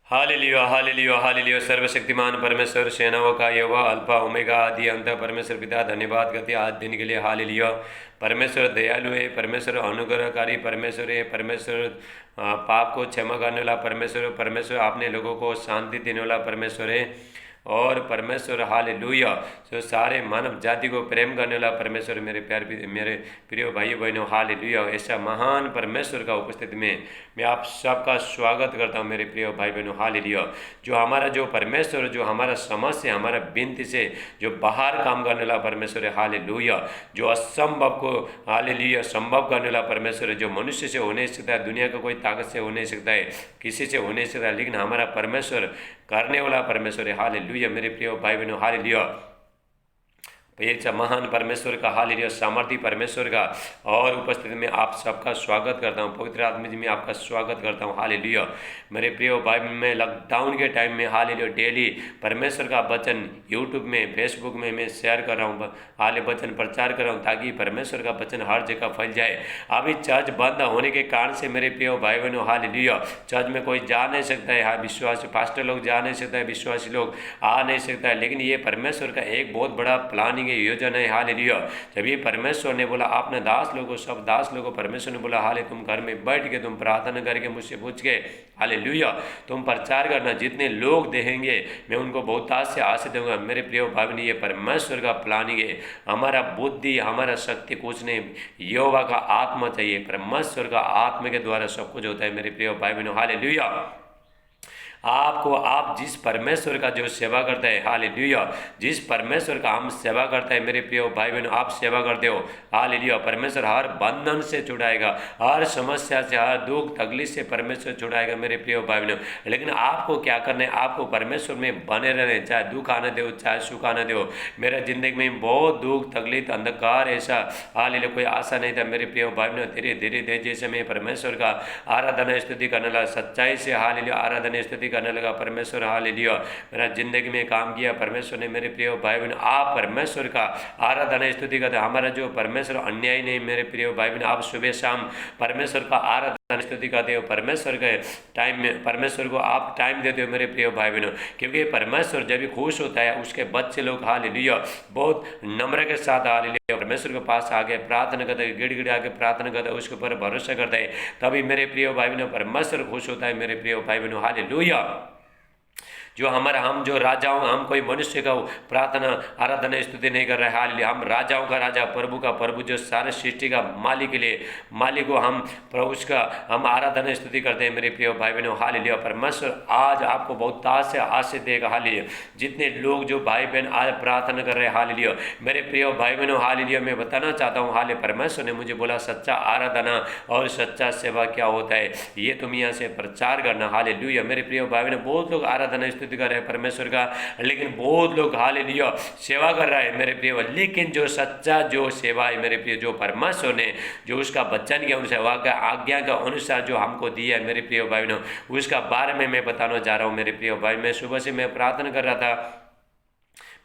Hallelujah hallelujah hallelujah. सर्वशक्तिमान परमेश्वर, सेनाओं का यहोवा, अल्फा ओमेगा, आदि अंत, परमेश्वर पिता धन्यवाद करते हैं आज दिन के लिए। हालेलुया। परमेश्वर दयालु है, परमेश्वर अनुग्रहकारी परमेश्वर है, परमेश्वर पाप को क्षमा करने वाला परमेश्वर, परमेश्वर अपने लोगों को शांति देने वाला परमेश्वर है। और परमेश्वर हालेलुया जो सारे मानव जाति को प्रेम करने वाला परमेश्वर, मेरे प्यार मेरे प्रिय भाई बहनों, हालेलुया। ऐसा महान परमेश्वर का उपस्थिति में मैं आप सबका स्वागत करता हूँ मेरे प्रिय भाई बहनों, हालेलुया। जो हमारा जो परमेश्वर, जो हमारा समझ से, हमारा विनती से जो बाहर काम करने वाला परमेश्वर है, हालेलुया। जो असंभव को हालेलुया संभव करने वाला परमेश्वर है, जो मनुष्य से हो नहीं सकता है, दुनिया का कोई ताकत से हो नहीं सकता है, किसी से हो नहीं सकता है, लेकिन हमारा परमेश्वर करने वाला परमेश्वर है, हालेलुया। मेरे प्रिय भाई बहनों, हालेलुया। एक महान परमेश्वर का, हालेलुया, सामर्थी परमेश्वर का और उपस्थिति में आप सबका स्वागत करता हूँ। पवित्र आत्मा जी में आपका स्वागत करता हूँ, हालेलुया। मेरे प्रिय भाई, मैं लॉकडाउन के टाइम में हालेलुया डेली परमेश्वर का वचन यूट्यूब में, फेसबुक में मैं शेयर कर रहा हूँ, हाल वचन प्रचार कर रहा हूँ, ताकि परमेश्वर का वचन हर जगह फैल जाए। अभी चर्च बंद होने के कारण से मेरे प्रिय भाई बहनों, हालेलुया, चर्च में कोई जा नहीं सकता है, हाँ विश्वासी पास्टर लोग जा नहीं सकता है, विश्वासी लोग आ नहीं सकता है, लेकिन ये परमेश्वर का एक बहुत बड़ा प्लानिंग योजना है, हालेलुया। जब ये परमेश्वर ने बोला अपने दास लोगों, सब दास लोगों, परमेश्वर ने बोला हाले तुम घर में बैठ के तुम प्रार्थना करके मुझसे पूछ के, हालेलुया, तुम प्रचार करना, जितने लोग देखेंगे मैं उनको बहुत से आशीष दूंगा। मेरे प्रिय भाई बहन, ये परमेश्वर का प्लानिंग है। हमारा बुद्धि, हमारा शक्ति कुछ नहीं, यहोवा का आत्मा चाहिए, परमेश्वर का आत्मा के द्वारा सब कुछ होता है। मेरे प्रिय भाई बहनों, हालेलुया। आपको, आप जिस परमेश्वर का जो सेवा करते हैं, हालेलुया, जिस परमेश्वर का हम सेवा करते हैं मेरे प्रिय भाई बहनों, आप सेवा करते हो, हालेलुया, परमेश्वर हर बंधन से छुड़ाएगा, हर समस्या से, हर दुख तकलीफ से परमेश्वर छुड़ाएगा मेरे प्रिय भाई बहनों। लेकिन आपको क्या करना है, आपको परमेश्वर में बने रहने, चाहे दुख आने दो, चाहे सुख आने दो। मेरा जिंदगी में बहुत दुख तकलीफ अंधकार ऐसा, हालेलुया, कोई आशा नहीं था मेरे प्रिय भाई बहनों। धीरे धीरे धीरे जैसे मैं परमेश्वर का आराधना स्तुति करने लगा, सच्चाई से हालेलुया आराधना स्तुति करने लगा, परमेश्वर हालेलुया मेरा जिंदगी में काम किया परमेश्वर ने। मेरे प्रिय भाई बहन, आप परमेश्वर का आराधना स्तुति करते, हमारा जो परमेश्वर अन्याय नहीं मेरे प्रिय भाई बहन, आप सुबह शाम परमेश्वर का आराधना स्तुति करते हो, परमेश्वर के टाइम में परमेश्वर को आप टाइम देते हो मेरे प्रिय भाई बहनों, क्योंकि परमेश्वर जब भी खुश होता है उसके बच्चे लोग हालेलुया बहुत नम्र के साथ हालेलुया परमेश्वर के पास आके प्रार्थना करते हैं, गिड़गिड़ा के प्रार्थना करते हैं, उसके ऊपर भरोसा करते हैं, तभी मेरे प्रिय भाई बहनों परमेश्वर खुश होता है मेरे प्रिय भाई बहनों, हालेलुया। जो हमारा, हम जो राजाओं, हम कोई मनुष्य का प्रार्थना आराधना स्तुति नहीं कर रहे हैं, हालेलुया, हम राजाओं का राजा, प्रभु का प्रभु, जो सारे सृष्टि का मालिक के लिए मालिक को हम प्रभु उसका हम आराधना स्तुति करते हैं मेरे प्रिय भाई बहनों, हालेलुया। परमेश्वर आज आपको बहुत ताज से आशीष देगा, हालेलुया। जितने लोग जो भाई बहन आज प्रार्थना कर रहे हैं, हालेलुया, मेरे प्रिय भाई बहनों, हालेलुया, मैं बताना चाहता हूँ, हाले परमेश्वर ने मुझे बोला सच्चा आराधना और सच्चा सेवा क्या होता है, ये तुम यहाँ से प्रचार करना, हालेलुया। मेरे प्रिय भाई बहनों, बहुत लोग आराधना स्तुति कर रहे हैं परमेश्वर का, लेकिन बहुत लोग हालेलुया सेवा कर रहा है मेरे प्रिय, लेकिन जो सच्चा जो सेवा है मेरे प्रिय, जो परमेश्वर ने जो उसका वचन के अनुसार, वह का आज्ञा का अनुसार जो हमको दिया है मेरे प्रिय भाई बहनों, उसका बारे में मैं बताना जा रहा हूँ मेरे प्रिय भाई। मैं सुबह से मैं प्रार्थना कर रहा था,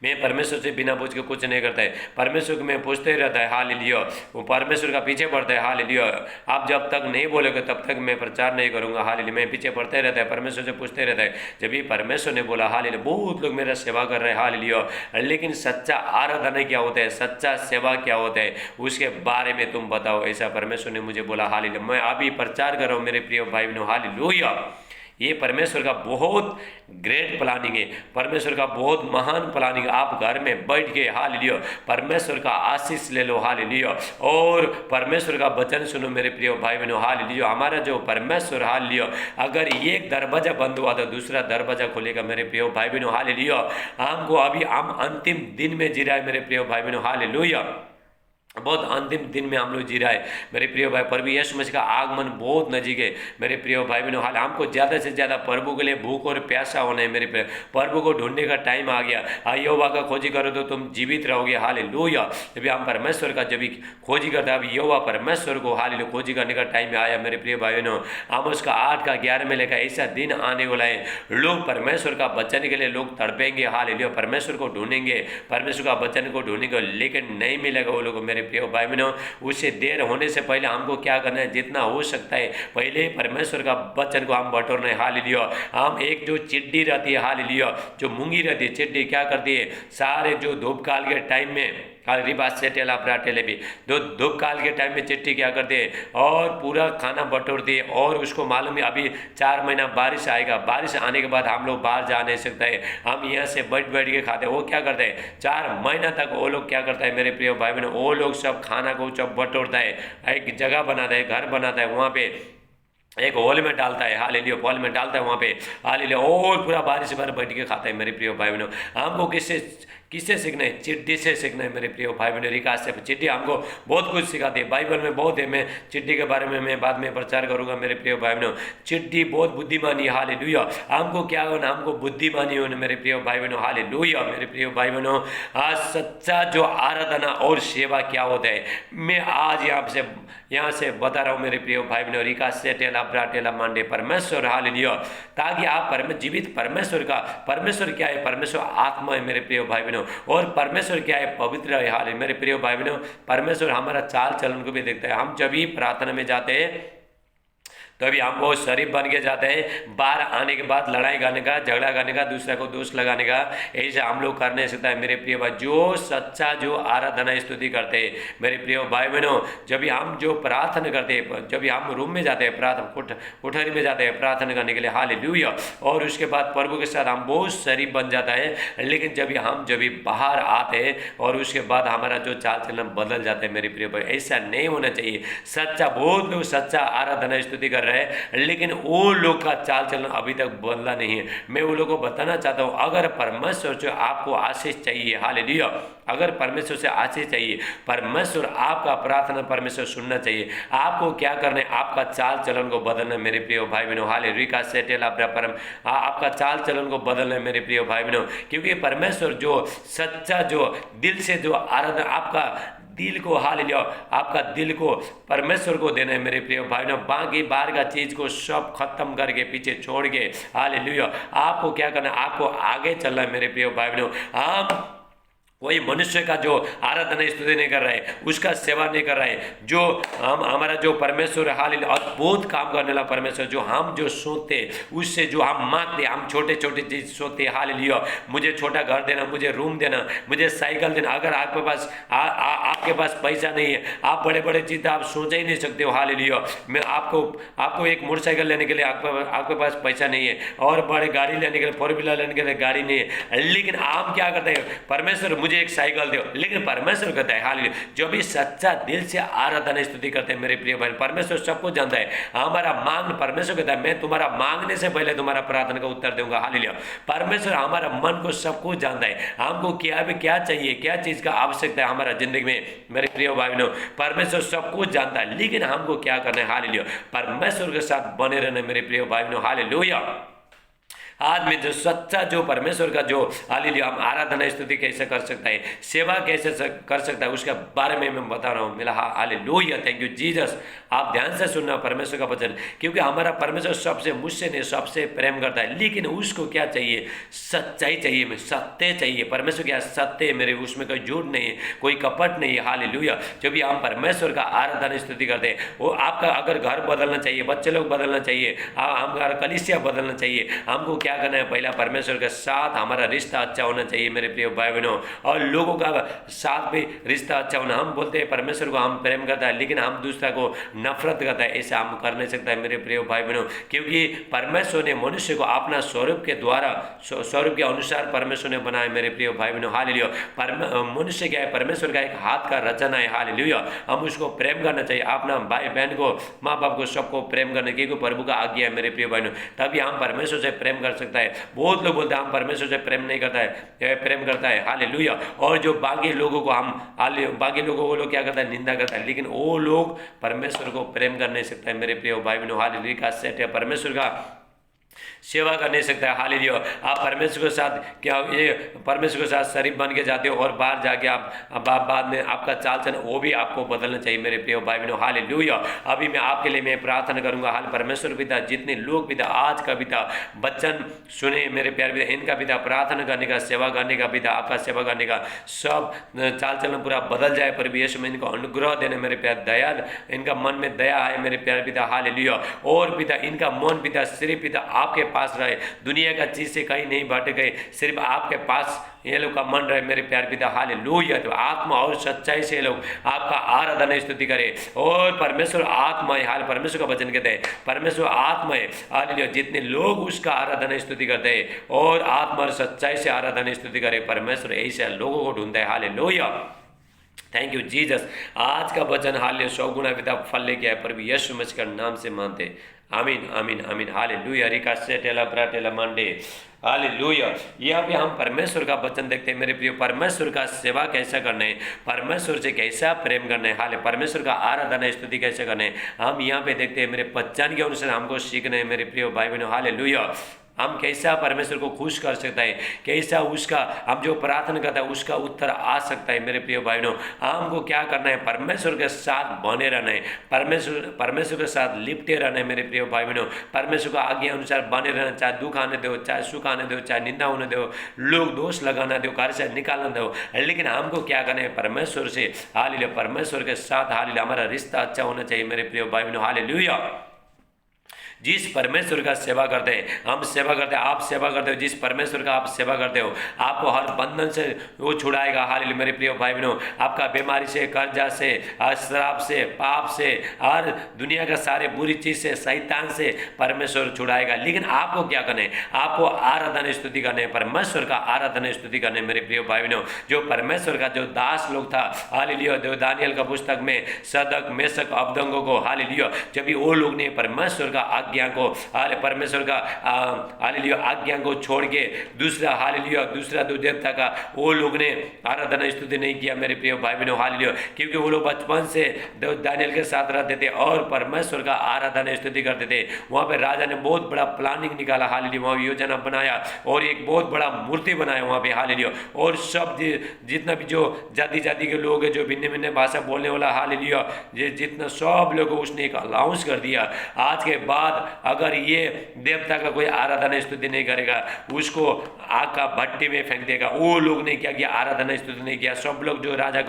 मैं परमेश्वर से बिना पूछ के कुछ नहीं करता है, परमेश्वर को मैं पूछते ही रहता है, हालेलुया, वो परमेश्वर का पीछे पड़ता है, हालेलुया। आप जब तक नहीं बोलोगे तब तक मैं प्रचार नहीं करूंगा, हालेलुया, मैं पीछे पड़ते रहता है, परमेश्वर से पूछते रहता है। जब भी परमेश्वर ने बोला, हालेलुया, बहुत लोग मेरा सेवा कर रहे हैं, हालेलुया, लेकिन सच्चा आराधना क्या होता है, सच्चा सेवा क्या होता है, उसके बारे में तुम बताओ, ऐसा परमेश्वर ने मुझे बोला, हालेलुया। मैं अभी प्रचार कर रहा हूँ मेरे प्रिय भाई बहनों, हालेलुया। ये परमेश्वर का बहुत ग्रेट प्लानिंग है, परमेश्वर का बहुत महान प्लानिंग। आप घर में बैठ के हालेलुया परमेश्वर का आशीष ले लो, हालेलुया, और परमेश्वर का वचन सुनो मेरे प्रिय भाई बहनों, हालेलुया। हमारा जो परमेश्वर, हालेलुया, अगर एक दरवाजा बंद हुआ तो दूसरा दरवाजा खुलेगा मेरे प्रिय भाई बहनों, हालेलुया। हमको अभी हम अंतिम दिन में जी रहा है मेरे प्रिय भाई बहनों, हालेलुया, बहुत अंतिम दिन में हम लोग जी रहा है मेरे प्रिय भाई। प्रभु यीशु मसीह का आगमन बहुत नजीक है मेरे प्रिय भाई बहनों, हाल हमको ज़्यादा से ज़्यादा प्रभु के लिए भूख और प्यासा होना है मेरे प्रिय, प्रभु को ढूंढने का टाइम आ गया। यहोवा का खोजी करो तो तुम जीवित रहोगे, हालेलुया। जब हम परमेश्वर का जब खोजी करते हैं, अब यहोवा परमेश्वर को हालेलुया खोजी करने का टाइम आया मेरे प्रिय भाई बहनों। हम उसका 8 का 11 में लेकर ऐसा दिन आने वाला है, लोग परमेश्वर का वचन के लिए लोग तड़पेंगे, हालेलुया, परमेश्वर को ढूंढेंगे, परमेश्वर का वचन को ढूंढेंगे, लेकिन नहीं मिलेगा वो लोग मेरे प्रिय भाई बहनों, उससे देर होने से पहले हमको क्या करना है, जितना हो सकता है पहले परमेश्वर का वचन को हम बटोरना है। हालेलुया। हम एक जो चिड्डी रहती है, हालेलुया, जो मूंगी रहती है, चिड्डी क्या करती है, सारे जो धूप काल के टाइम में रिबास से टेला प्राटेले भी दो धूप काल के टाइम में चिट्ठी क्या करते हैं और पूरा खाना बटोरती है। और उसको मालूम है अभी 4 महीना बारिश आएगा, बारिश आने के बाद हम लोग बाहर जा नहीं सकते हैं, हम यहाँ से बैठ बैठ के खाते हैं। वो क्या करते हैं, 4 महीना तक वो लोग क्या करता है मेरे प्रिय भाई बहनों, वो लोग सब खाना को सब बटोरता है, एक जगह बनाता है, घर बनाता है, वहाँ पे एक होल में डालता है, हालेलुया, होल में डालता है वहाँ पे, हालेलुया, और पूरा बारिश भर बैठ के खाता है मेरे प्रिय भाई बहनों। हमको किससे सीखना है, चिट्ठी से सीखना है मेरे प्रिय भाई बहनों। रिकास से चिट्ठी हमको बहुत कुछ सिखाती है, बाइबल में बहुत है। मैं चिट्ठी के बारे में मैं बाद में प्रचार करूंगा मेरे प्रिय भाई बहनों। चिट्ठी बहुत बुद्धिमानी है, हालेलुया। हमको क्या होना, हमको बुद्धिमानी होना मेरे प्रिय भाई बहनों, हालेलुया। मेरे प्रिय भाई बहनों, आज सच्चा जो आराधना और सेवा क्या होता है, मैं आज यहाँ से बता रहा हूँ मेरे प्रिय भाई बहनों। रिकास से टेला ब्राटेला मांडे परमेश्वर, हालेलुया, ताकि आप जीवित परमेश्वर क्या है, परमेश्वर आत्मा है मेरे प्रिय भाई बहनों। और परमेश्वर क्या है, पवित्र है। हाल मेरे प्रिय भाई बहनों, परमेश्वर हमारा चाल चलन को भी देखता है। हम जब भी प्रार्थना में जाते हैं तभी हम बहुत शरीफ बन के जाते हैं। बाहर आने के बाद लड़ाई करने का, झगड़ा करने का, दूसरे को दोष लगाने का, ऐसे हम लोग कर नहीं सकता है मेरे प्रिय भाई। जो सच्चा जो आराधना स्तुति करते हैं मेरे प्रिय भाई बहनों, जब भी हम जो प्रार्थना करते हैं, जब भी हम रूम में जाते हैं, प्रार्थना कोठरी में जाते हैं प्रार्थना करने के लिए, हालेलुया, और उसके बाद प्रभु के साथ हम बहुत शरीफ बन जाता है। लेकिन जब भी बाहर आते हैं और उसके बाद हमारा जो चाल चलन बदल जाता है मेरे प्रिय भाई, ऐसा नहीं होना चाहिए। बहुत लोग सच्चा आराधना स्तुति कर रहे हैं, लेकिन वो लोग का चाल चलन अभी तक बदला नहीं है। मैं वो लोगों को बताना चाहता हूँ, अगर परमेश्वर से आपको आशीष चाहिए, हालेलुया, अगर परमेश्वर से आशीष चाहिए, परमेश्वर आपका प्रार्थना परमेश्वर सुनना चाहिए, आपको क्या करना है, आपका चाल चलन को बदलना है मेरे प्रिय भाई बहनों, हालेलुया, सेटेला परम, आपका चाल चलन को बदलना है मेरे प्रिय भाई बहनों। क्योंकि परमेश्वर जो सच्चा जो दिल से जो आराधना, आपका दिल को, हालेलुया, आपका दिल को परमेश्वर को देना है मेरे प्रिय भाई बहनों। बाकी बाहर का चीज को सब खत्म करके पीछे छोड़ के, हालेलुया, आपको क्या करना है, आपको आगे चलना है मेरे प्रिय भाई बहनों। हम वही मनुष्य का जो आराधना स्तुति नहीं कर रहा है, उसका सेवा नहीं कर रहा है, जो हमारा जो परमेश्वर, हालेलुया, अद्भुत काम करने वाला परमेश्वर, जो हम जो सोचते उससे जो हम मांगते, हम छोटे छोटे चीज सोचते, हालेलुया, मुझे छोटा घर देना, मुझे रूम देना, मुझे साइकिल देना। अगर आपके पास आपके पास पैसा नहीं है, आप बड़े बड़े चीज आप सोच ही नहीं सकते हो, हालेलुया। मैं आपको एक मोटरसाइकिल लेने के लिए आपके पास पैसा नहीं है, और बड़े गाड़ी लेने के लिए, 4 व्हीलर लेने के लिए गाड़ी नहीं है, लेकिन आप क्या करते हैं, परमेश्वर मुझे एक साइकिल दो, लेकिन परमेश्वर कहता है, हालेलुया, जो भी सच्चा दिल से आराधना स्तुति करते हैं मेरे प्रिय भाई, परमेश्वर सबको जानता है। हमारा मांग, परमेश्वर कहता है, मैं तुम्हारा मांगने से पहले तुम्हारा प्रार्थना का उत्तर दूंगा, हालेलुया। परमेश्वर हमारा मन को सब कुछ जानता है, हमको क्या चाहिए, क्या चीज का आवश्यकता है हमारा जिंदगी में मेरे प्रिय भाई बहनों, परमेश्वर सब कुछ जानता है। लेकिन हमको क्या करना है, हालेलुया, परमेश्वर के साथ बने रहना मेरे प्रिय भाई बहनों, हालेलुया। आज में जो सच्चा जो परमेश्वर का जो, हालेलुया, हम आराधना स्तुति कैसे कर सकता है, सेवा कैसे कर सकता है, उसके बारे में मैं बता रहा हूँ। मेरा हालेलुया, थैंक यू जीसस। आप ध्यान से सुनना परमेश्वर का वचन, क्योंकि हमारा परमेश्वर सबसे, मुझसे नहीं, सबसे प्रेम करता है। लेकिन उसको क्या चाहिए, सच्चाई चाहिए, में सत्य चाहिए। परमेश्वर क्या सत्य है मेरे, उसमें कोई झूठ नहीं है, कोई कपट नहीं है, हालेलुया। जब भी हम परमेश्वर का आराधना स्तुति करते हैं, वो आपका अगर घर बदलना चाहिए, बच्चे लोग बदलना चाहिए, हमारा कलीसिया बदलना चाहिए, हमको क्या करना है, पहला परमेश्वर के साथ हमारा रिश्ता अच्छा होना चाहिए मेरे प्रिय भाई बहनों, और लोगों का साथ भी रिश्ता अच्छा होना। हम बोलते हैं परमेश्वर को हम प्रेम करता है, लेकिन हम दूसरा को नफरत करता है, ऐसा हम कर नहीं सकता है मेरे प्रिय भाई बहनों। क्योंकि परमेश्वर ने मनुष्य को अपना स्वरूप के द्वारा, स्वरूप के अनुसार परमेश्वर ने बनाया मेरे प्रिय भाई बहनों, हालेलुया। मनुष्य क्या है, परमेश्वर का एक हाथ का रचना है, हालेलुया। हम उसको प्रेम करना चाहिए, अपना भाई बहन को, माँ बाप को, सबको प्रेम करने की प्रभु का आज्ञा है मेरे प्रिय बहनों। तभी हम परमेश्वर से प्रेम कर सकता है। बहुत लोग बोलते हैं हम परमेश्वर से प्रेम नहीं करता है, प्रेम करता है, हालेलुया। और जो बाकी लोगों को बाकी लोगों को लोग क्या करता है, निंदा करता है, लेकिन वो लोग परमेश्वर को प्रेम कर नहीं सकता है मेरे प्रिय भाई बहनों, हालेलुया। सेट है परमेश्वर का सेवा कर नहीं सकता है। हालेलुया। आप परमेश्वर के साथ क्या ये परमेश्वर के साथ शरीफ बन के जाते हो और बाहर जाके आप बाद में आपका चाल चलन वो भी आपको बदलना चाहिए मेरे प्रिय भाई बहनों। हालेलुया। अभी मैं आपके लिए मैं प्रार्थना करूंगा। हाल परमेश्वर पिता, जितने लोग पिता आज का पिता वचन सुने मेरे प्यारे पिता, इनका पिता प्रार्थना करने का, सेवा करने का पिता, आपका सेवा करने का सब चाल चलन पूरा बदल जाए। पर यीशु में इनको अनुग्रह देने मेरे प्यार, दया इनका मन में दया है मेरे प्यारे पिता। हालेलुया। और पिता इनका मन पिता सिर्फ पिता आपके पास रहे, दुनिया का चीज से कहीं नहीं बांटे गए, सिर्फ आपके पास ये लोग का मन रहे मेरे प्यार पिता। हालेलुया। तो आत्मा और सच्चाई से ये लोग आपका आराधना स्तुति करे। और परमेश्वर आत्मा है। हाल परमेश्वर का वचन कहते हैं परमेश्वर आत्मा है। हालेलुया। जितने लोग उसका आराधना स्तुति करते हैं और आत्मा और सच्चाई से आराधना स्तुति करे, परमेश्वर ऐसे लोगों को ढूंढता है। हालेलुया। Thank you Jesus. आज का वचन हालेलुया 100 गुना पिता फल लेके आए, पर यीशु मसीह का नाम से मानते। आमीन आमीन आमीन। हालेलुया। रिका से टेला ब्राटेला मंडे। हालेलुया। यहाँ पे हम परमेश्वर का वचन देखते हैं मेरे प्रिय। परमेश्वर का सेवा कैसा करना है, परमेश्वर से कैसा प्रेम करना है, हाल परमेश्वर का आराधना स्तुति कैसे करना है, हम यहाँ पे देखते हैं मेरे वचन के अनुसार हमको सीखना है मेरे प्रिय भाई बहनों। हालेलुया। हम कैसा परमेश्वर को खुश कर सकता है, कैसा उसका हम जो प्रार्थना करता है उसका उत्तर आ सकता है मेरे प्रिय भाई बहनों। हमको क्या करना है, परमेश्वर के साथ बने रहना है, परमेश्वर के साथ लिपटे रहना है मेरे प्रिय भाई बहनों। परमेश्वर का आज्ञा अनुसार बने रहना, चाहे दुख आने दो, चाहे सुख आने दो, चाहे निंदा होने दो, लोग दोष लगाना दो, घर से निकालना दो, लेकिन हमको क्या करना है, परमेश्वर से हालेलुया परमेश्वर के साथ हालेलुया हमारा रिश्ता अच्छा होना चाहिए मेरे प्रिय भाई बहनों। हालेलुया। जिस परमेश्वर का सेवा करते हैं हम सेवा करते हैं, आप सेवा करते हो, जिस परमेश्वर का आप सेवा करते हो आपको हर बंधन से वो छुड़ाएगा। हालेलुया मेरे प्रिय भाई बहनों। आपका बीमारी से, कर्जा से, शराब से, पाप से, हर दुनिया का सारे बुरी चीज से, शैतान से परमेश्वर छुड़ाएगा। लेकिन आपको क्या करना है, आपको आराधना स्तुति करने, परमेश्वर का आराधना स्तुति करने मेरे प्रिय भाई बहनों। जो परमेश्वर का जो दास लोग था हालेलुया, जो दानियल का पुस्तक में सदक मेशक अबदंगो को हालेलुया जब भी वो लोग ने परमेश्वर का आज्ञा को परमेश्वर का हालेलुया आज्ञा को छोड़ के दूसरा हालेलुया दूसरा दो देवता का वो लोग ने आराधना स्तुति नहीं किया मेरे प्रिय भाई बहनों। हालेलुया। क्योंकि वो लोग बचपन से दानियल के साथ रहते थे और परमेश्वर का आराधना स्तुति करते थे। वहाँ पे राजा ने बहुत बड़ा प्लानिंग निकाला, हालेलुया वहाँ योजना बनाया और एक बहुत बड़ा मूर्ति बनाया वहाँ पे हालेलुया। और सब जितना भी जो जाति जाति के लोग हैं, जो भिन्न भिन्न भाषा बोलने वाला हालेलुया जितना सब लोगों को उसने एक अलाउंस कर दिया। आज के बाद अगर ये देवता का कोई आराधना स्तुति नहीं करेगा उसको आग का भट्टी में फेंक देगा। वो लोग ने क्या किया, आराधना स्तुति नहीं किया। सब लोग जो राजा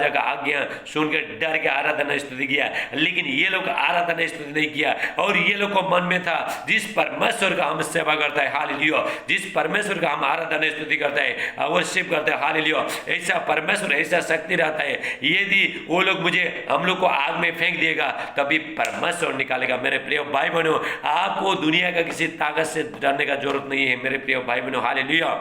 का आज्ञा सुन के डर के आराधना स्तुति किया, लेकिन ये लोग आराधना स्तुति नहीं किया। और ये लोग को मन में था जिस परमेश्वर का हम सेवा करता है हालेलुया, जिस परमेश्वर का हम आराधना स्तुति करता है वर्शिप करते हैं हालेलुया, ऐसा परमेश्वर ऐसा शक्ति रहता है, यदि वो लोग हम लोग को आग में फेंक देगा तभी परमेश्वर निकालेगा। मेरे प्रिय भाई बहनों, आपको दुनिया का किसी ताकत से डरने का जरूरत नहीं है मेरे प्रिय भाई बहनों। हालेलुया।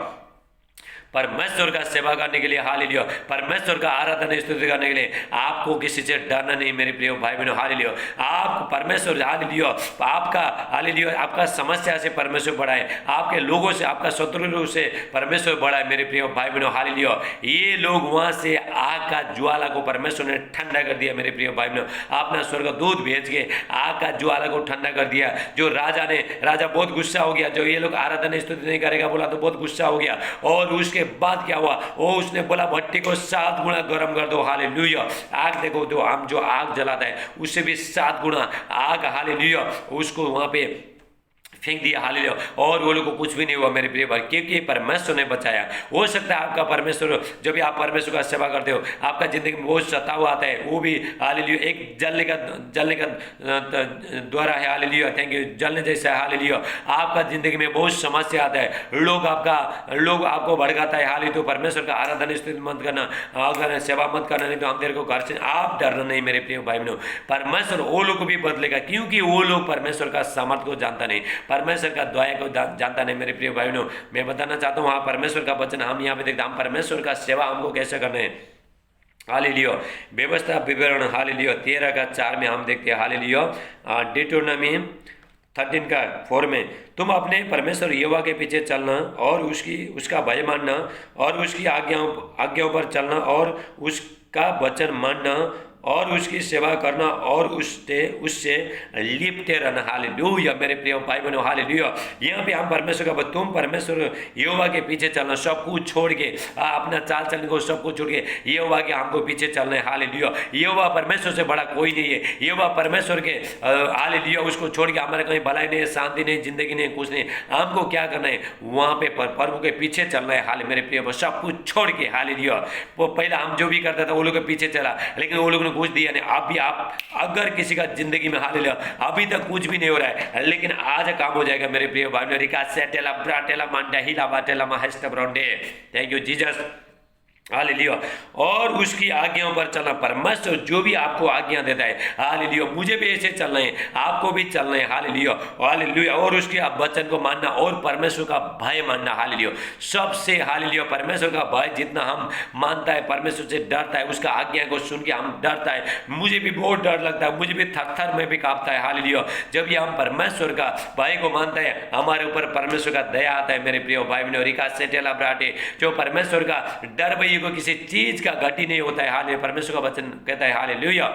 परमेश्वर का सेवा करने के लिए हालेलुया, परमेश्वर का आराधना स्तुति करने के लिए आपको किसी से डरना नहीं मेरे प्रिय भाई बहनों। हालेलुया। आप परमेश्वर हालेलुया आपका हालेलुया आपका समस्या से परमेश्वर बड़ा है, आपके लोगों से, आपका शत्रु लोग से परमेश्वर बड़ा है मेरे प्रिय भाई बहनों। हालेलुया। ये लोग वहां से आग का ज्वाला को परमेश्वर ने ठंडा कर दिया मेरे प्रिय भाई बहनों। आपने स्वर्गदूत भेज के आग का ज्वाला को ठंडा कर दिया। जो राजा बहुत गुस्सा हो गया, जो ये लोग आराधना स्तुति नहीं करेगा बोला तो बहुत गुस्सा हो गया। और उसके बाद क्या हुआ, वो उसने बोला भट्टी को 7 गुना गर्म कर दो। हालेलुया। आग देखो, जो आग जलाता है उससे भी 7 गुना आग हालेलुया उसको वहां पे फेंक दिया हालेलुया। और वो लोग को कुछ भी नहीं हुआ मेरे प्रिय भाई, क्योंकि परमेश्वर ने बचाया। हो सकता है आपका परमेश्वर जब भी आप परमेश्वर का सेवा करते हो आपका जिंदगी में बहुत सताव आता है, वो भी हालेलुया एक जलने का द्वारा है हालेलुया। Thank you. जलने जैसा है हालेलुया। आपका जिंदगी में बहुत समस्या आता है, लोग आपको भड़काता है हालेलुया। तो परमेश्वर का आराधना स्तुति मत करना, अगर सेवा मत करना, नहीं तो हम तेरे को घर से आप डरना नहीं मेरे प्रिय भाई बहनों। परमेश्वर वो लोग को भी बदलेगा, क्योंकि वो लोग परमेश्वर का सामर्थ को जानता नहीं, परमेश्वर का दया को जानता नहीं मेरे प्रिय भाई बहनों। मैं बताना चाहता हूँ वहाँ परमेश्वर का वचन हम यहाँ पे देखते हैं, हम परमेश्वर का सेवा हमको कैसे करना है। हालेलुया। व्यवस्था विवरण हालेलुया 13:4 में हम देखते हैं हालेलुया। डिटोनॉमी 13:4 में तुम अपने परमेश्वर यहोवा के पीछे चलना और उसका भय मानना और उसकी आज्ञाओं पर चलना और उसका वचन मानना और उसकी सेवा करना और उससे उससे लिपटे रहना। हालेलुया मेरे प्रिय भाई बहनों, हालेलुया। यहाँ पे हम परमेश्वर का तुम परमेश्वर यहोवा के पीछे चलना, सब कुछ छोड़ के अपना चाल चलने को सब कुछ छोड़ के यहोवा के हमको पीछे चलना है। हालेलुया। यहोवा परमेश्वर से बड़ा कोई नहीं है। यहोवा परमेश्वर के हालेलुया उसको छोड़ के हमारे कहीं भलाई नहीं है, शांति नहीं, जिंदगी नहीं, कुछ नहीं। हमको क्या करना है? वहाँ पे प्रभु के पीछे चलना है। हाल मेरे प्रिय सब कुछ छोड़ के हालेलुया। वो पहला हम जो भी करता था वो लोग के पीछे चला, लेकिन वो लोग ने कुछ दिया नहीं। आप भी आप अगर किसी का जिंदगी में हालेलुया अभी तक कुछ भी नहीं हो रहा है, लेकिन आज काम हो जाएगा मेरे प्रिय भाई। रिका सेटेला ब्राटेला मांडा हिला बाटेला महस्ता ब्रांडे। Thank you Jesus, hallelujah. और उसकी आज्ञाओं पर चलना। परमेश्वर जो भी आपको आज्ञा देता है, हालेलुया, मुझे भी ऐसे चलना है, आपको भी चलना है। Hallelujah, hallelujah. और उसके वचन को मानना और परमेश्वर का भय मानना। हालेलुया। सबसे हालेलुया परमेश्वर का भय जितना हम मानता है, परमेश्वर से डरता है, उसका आज्ञा को सुन के हम डरता है। मुझे भी बहुत डर लगता है, मुझे भी थर-थर में भी कांपता है। हालेलुया। जब ये हम परमेश्वर का भय को मानते हैं, हमारे ऊपर परमेश्वर का दया आता है मेरे प्रिय भाई बहनों। रिका सेटेला ब्राटे, जो परमेश्वर का डर भय को किसी चीज का घटी नहीं होता है। हालेलुया। परमेश्वर का वचन कहता है हालेलुया,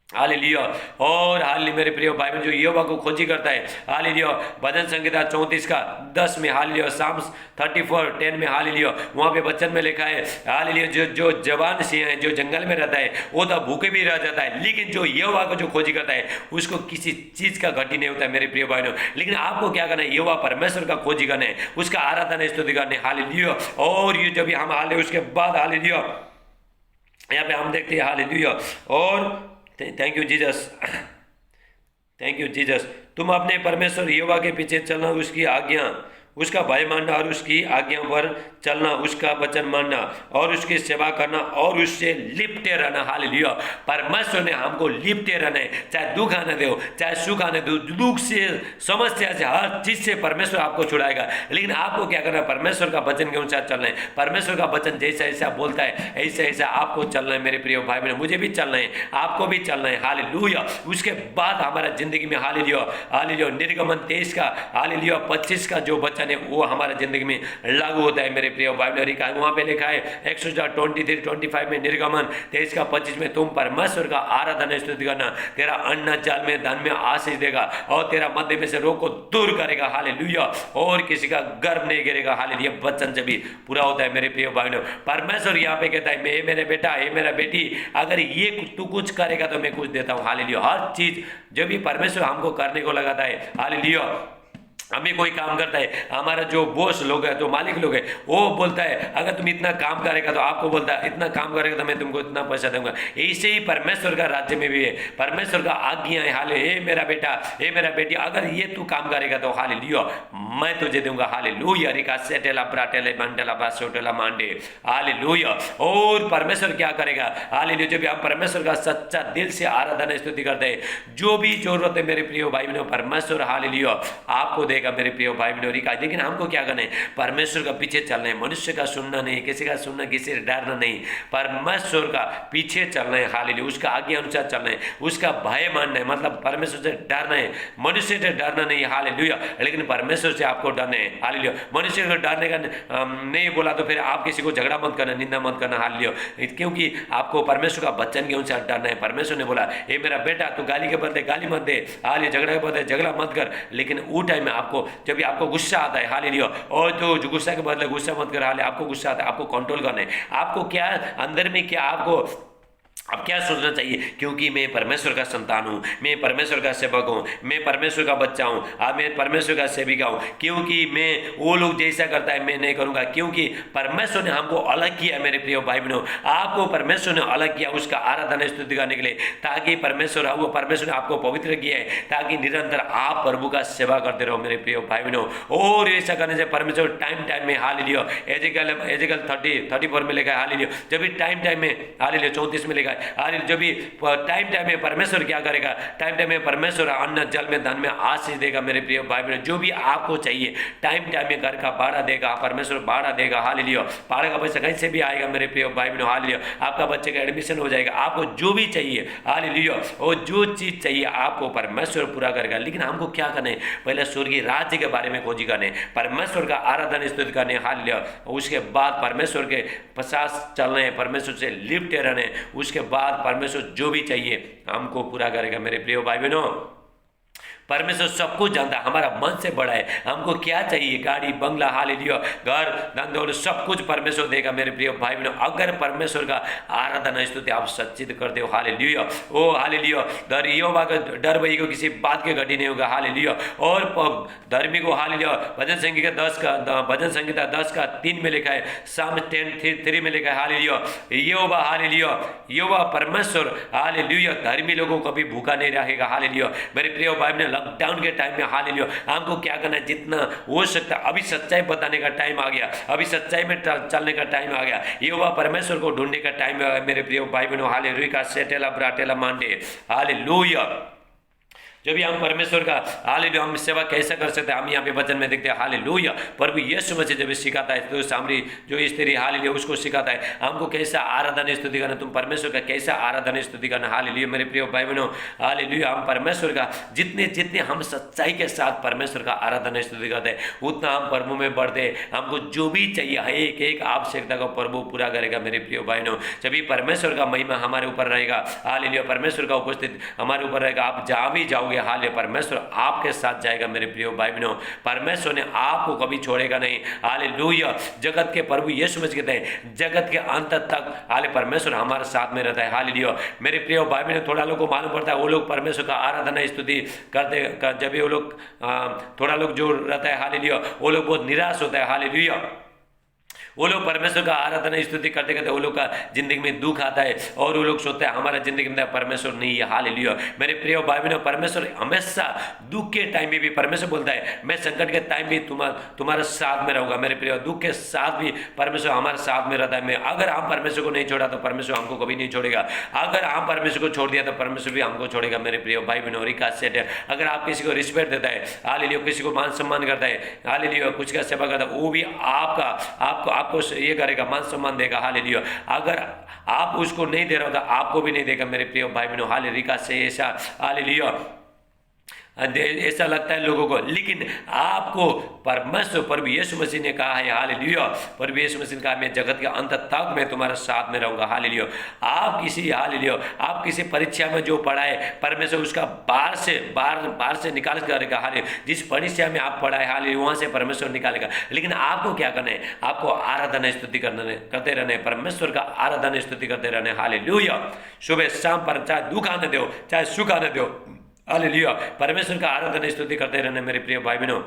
हालेलुया। और हालेलुया मेरे प्रिय भाई बहन, जो यहोवा को खोजी करता है, हालेलुया, भजन संहिता 34 का 10 में, हालेलुया, साम्स 34:10 में, हालेलुया, वहाँ पे वचन में लिखा है हालेलुया, जो जवान सिंह है, जो जंगल में रहता है, वो तो भूखे भी रह जाता है, लेकिन जो यहोवा को जो खोजी करता है उसको किसी चीज का घटी नहीं होता है मेरे प्रिय भाइयों। लेकिन आपको क्या करना है? यहोवा परमेश्वर का खोजी करना है, उसका आराधना स्तुति करना है। हालेलुया। और ये जब हम हालेलुया उसके बाद हालेलुया यहाँ पे हम देखते हैं हालेलुया। और thank you Jesus, thank you Jesus. तुम अपने परमेश्वर यहोवा के पीछे चलना, उसकी आज्ञा, उसका भय मानना और उसकी आज्ञा पर चलना, उसका वचन मानना और उसकी सेवा करना और उससे लिपटे रहना। हालेलुया। परमेश्वर ने हमको लिपटे रहना है, चाहे दुख आने दो, चाहे सुख आने दो, दुख से, समस्या से, हर चीज से परमेश्वर आपको छुड़ाएगा। लेकिन आपको क्या करना है? परमेश्वर का वचन के अनुसार चलना है। परमेश्वर का वचन जैसा ऐसा बोलता है ऐसा ऐसा आपको चलना है मेरे प्रिय भाई बहन। मुझे भी चलना है, आपको भी चलना है। हालेलुया। उसके बाद हमारा जिंदगी में हालेलुया, हालेलुया, निर्गमन 23 का हालेलुया 25 का जो वचन है वो हमारे जिंदगी में लागू होता है मेरे प्रिय भाई बहन। वहाँ पे लिखा है एक्सोडस 23:25 में, निर्गमन 23 का 25 में, तुम परमेश्वर का आराधना स्तुति करना, तेरा अन्न जल में धन में आशीष देगा और तेरा मध्य में से रोग को दूर करेगा। हालेलुया। और किसी का गर्भ नहीं गिरेगा। हालेलुया। वचन से भी पूरा होता है मेरे प्रिय भाइयों। परमेश्वर यहाँ पे कहता है, मैं मेरे बेटा, हे मेरा बेटी, अगर ये तू कुछ करेगा तो मैं कुछ देता हूँ। हालेलुया। हर चीज जो भी परमेश्वर हमको करने को लगाता है, हालेलुया, हमें कोई काम करता है, हमारा जो बॉस लोग है, जो मालिक लोग है, वो बोलता है अगर तुम इतना काम करेगा तो आपको बोलता है इतना काम करेगा तो मैं तुमको इतना पैसा दूंगा। ऐसे ही परमेश्वर का राज्य में भी है, परमेश्वर का आज्ञा है। हाले, हे मेरा बेटा, हे मेरा बेटी, अगर ये तू काम करेगा तो हालेलुया मैं तुझे दूंगा। हालेलुया। रिका सेटेला ब्राटेला मंडला बासोटेला मांडे। हालेलुया। और परमेश्वर क्या करेगा? हालेलुया। जब हम परमेश्वर का सच्चा दिल से आराधना स्तुति करते हैं, जो भी जरूरत है मेरे प्रिय भाई बहनों, परमेश्वर हालेलुया आपको देगा मेरे प्रिय भाई बहनों। लेकिन हमको क्या करना है? परमेश्वर का पीछे चलना है, मनुष्य का सुनना नहीं, किसी का सुनना, किसी से डरना नहीं, परमेश्वर का पीछे चलना है। हालेलुया। उसका आज्ञा अनुसार चलना है, उसका भय मानना है, मतलब परमेश्वर से डरना है, मनुष्य से डरना नहीं। हालेलुया। लेकिन परमेश्वर से आपको डरना है। हालेलुया। मनुष्य को डरने का नहीं बोला तो फिर आप किसी को झगड़ा मत करना, निंदा मत करना। हालेलुया। क्योंकि आपको परमेश्वर का वचन के अनुसार डरना है। परमेश्वर ने बोला, हे मेरा बेटा, तू गाली के बदले गाली मत दे, हालेलुया, झगड़ा के बदले झगड़ा मत कर। लेकिन वो टाइम में आपको, जब भी आपको गुस्सा आता है, हालेलुया, और तो जो गुस्सा के बदले गुस्सा मत कर। हालेलुया। आपको गुस्सा आता है, आपको कंट्रोल करना है। आपको क्या अंदर में क्या आपको अब क्या सोचना चाहिए? क्योंकि मैं परमेश्वर का संतान हूँ, मैं परमेश्वर का सेवक हूँ, मैं परमेश्वर का बच्चा हूँ, मैं परमेश्वर का सेविका हूँ। क्योंकि मैं वो लोग जैसा करता है मैं नहीं करूँगा, क्योंकि परमेश्वर ने हमको अलग किया मेरे प्रिय भाई बहनों। आपको परमेश्वर ने अलग किया उसका आराधना स्तुति करने के लिए, ताकि परमेश्वर ने आपको पवित्र किया है, ताकि निरंतर आप प्रभु का सेवा करते रहो मेरे प्रिय भाई बहनों। और ऐसा करने से परमेश्वर टाइम में, हालेलुया, एजेकल 34 में लिखा है, हालेलुया, जब भी टाइम में, हालेलुया, 34 में लिखा है, जब भी टाइम में परमेश्वर क्या करेगा? टाइम में परमेश्वर अन्न जल में धन में आशीष देगा मेरे प्रिय भाई बहनों। जो भी आपको चाहिए टाइम में घर का भाड़ा देगा, परमेश्वर भाड़ा देगा। हालेलुया। भाड़ा का पैसा कहीं से भी आएगा मेरे प्रिय भाई बहनों। हालेलुया। आपका बच्चे का एडमिशन हो जाएगा, आपको जो भी चाहिए, हालेलुया, और जो चीज चाहिए आपको परमेश्वर पूरा करेगा। लेकिन हमको क्या करना है? पहले स्वर्गीय राज्य के बारे में खोजी करने, परमेश्वर का आराधना स्तुति करने। हालेलुया। उसके बाद परमेश्वर के पास चलने, परमेश्वर से लिपटे रहने, उसके बाद परमेश्वर जो भी चाहिए हमको पूरा करेगा। मेरे प्रिय भाई बहनों, परमेश्वर सब कुछ जानता है, हमारा मन से बड़ा है। हमको क्या चाहिए, गाड़ी बंगला, हालेलुया, घर धन दौलत, सब कुछ परमेश्वर देगा। मेरे प्रिय भाई बहनों, अगर परमेश्वर का आराधना स्तुति आप सच्चित करते हो, हालेलुया, ओ हालेलुया, यहोवा का डर भई को किसी बात के घटी नहीं होगा, हालेलुया। और धर्मी को, हालेलुया, भजन संहिता 10:3 में लिखा है, साम 10:3 में लिखा है, हालेलुया, यहोवा, हालेलुया, यहोवा परमेश्वर, हालेलुया, धर्मी लोगों को भी भूखा नहीं रहेगा, हालेलुया। मेरे प्रिय भाई बहनों, लॉकडाउन के टाइम में, हालेलुया, हमको क्या करना है, जितना हो सकता है। अभी सच्चाई बताने का टाइम आ गया, अभी सच्चाई में चलने का टाइम आ गया, यहोवा परमेश्वर को ढूंढने का टाइम आ गया। मेरे प्रिय भाई बहनों, हालेलुया, का सेटेला ब्राटेला मांडे, हालेलुया। जब भी हम परमेश्वर का, हालेलुया, हम सेवा कैसे कर सकते हैं, हम यहाँ पे वचन में देखते हैं, हालेलुया, प्रभु यीशु मसीह जब सिखाता है, तो सामरी जो स्त्री, हालेलुया, उसको सिखाता है हमको कैसा आराधना स्तुति करना, तुम परमेश्वर का कैसा आराधना स्तुति करना, हालेलुया। मेरे प्रिय भाई बहनों, हालेलुया, हम परमेश्वर का जितने हम सच्चाई के साथ परमेश्वर का आराधना स्तुति करते हैं, उतना हम प्रभु में बढ़ते हैं। हमको जो भी चाहिए एक एक आवश्यकता को प्रभु पूरा करेगा। मेरे प्रिय बहनों, जब भी परमेश्वर का महिमा हमारे ऊपर रहेगा, हालेलुया, परमेश्वर का उपस्थित हमारे ऊपर रहेगा, आप जहाँ भी जाओगे, हालेलुया, परमेश्वर आपके साथ जाएगा। मेरे प्रिय भाई बहनों, परमेश्वर ने आपको कभी छोड़ेगा नहीं, हालेलुया। जगत के प्रभु यीशु मसीह कहते हैं, जगत के अंत तक, हाले, परमेश्वर हमारे साथ में रहता है, हालेलुया। मेरे प्रिय भाई बहनों, थोड़ा लोग को मालूम पड़ता है, वो लोग परमेश्वर का आराधना स्तुति करते, जब भी वो लोग थोड़ा लोग जो रहता है, हालेलुया, वो लोग बहुत निराश होता है, हालेलुया। वो लोग परमेश्वर का आराधना स्तुति करते करते वो लोग का जिंदगी में दुख आता है, और वो लोग सोचते हैं हमारा जिंदगी में परमेश्वर नहीं है, हालेलुया। मेरे प्रिय भाई बहनों, परमेश्वर हमेशा दुख के टाइम में भी, परमेश्वर बोलता है, मैं संकट के टाइम भी तुम्हारे साथ में रहूंगा। मेरे प्रिय, दुख के साथ भी परमेश्वर हमारे साथ में रहता है। मैं, अगर हम परमेश्वर को नहीं छोड़ा तो परमेश्वर हमको कभी नहीं छोड़ेगा, अगर हम परमेश्वर को छोड़ दिया तो परमेश्वर भी हमको छोड़ेगा। मेरे प्रिय भाई बहनों, अगर आप किसी को रिस्पेक्ट देता है, हालेलुया, किसी को मान सम्मान करता है, हालेलुया, कुछ का सेवा करता है, वो भी आपको ये करेगा, मान सम्मान देगा, हालेलुया। अगर आप उसको नहीं दे रहे हो तो आपको भी नहीं देगा। मेरे प्रिय भाई बहनों, हालेलुया से ऐसा, हालेलुया, ऐसा लगता है लोगों को, लेकिन आपको परमेश्वर, प्रभु यीशु मसीह ने कहा है, हालेलुया, प्रभु यीशु मसीह ने कहा, मैं जगत के अंत तक मैं तुम्हारे साथ में रहूंगा, हालेलुया। आप किसी, हालेलुया, आप किसी परीक्षा में जो पढ़ा है, परमेश्वर उसका बाहर से निकाल करेगा, हालेलुया। जिस परीक्षा में आप पढ़ा है, हालेलुया, वहां से परमेश्वर निकालेगा। लेकिन आपको क्या करना है, आपको आराधना स्तुति करते रहना है, परमेश्वर का आराधना स्तुति करते रहना है, हालेलुया। सुबह शाम पर चाहे दुख आने दो, चाहे सुख आने दो, हालेलुया, परमेश्वर का आराधना स्तुति करते रहने। मेरे प्रिय भाई बहनों,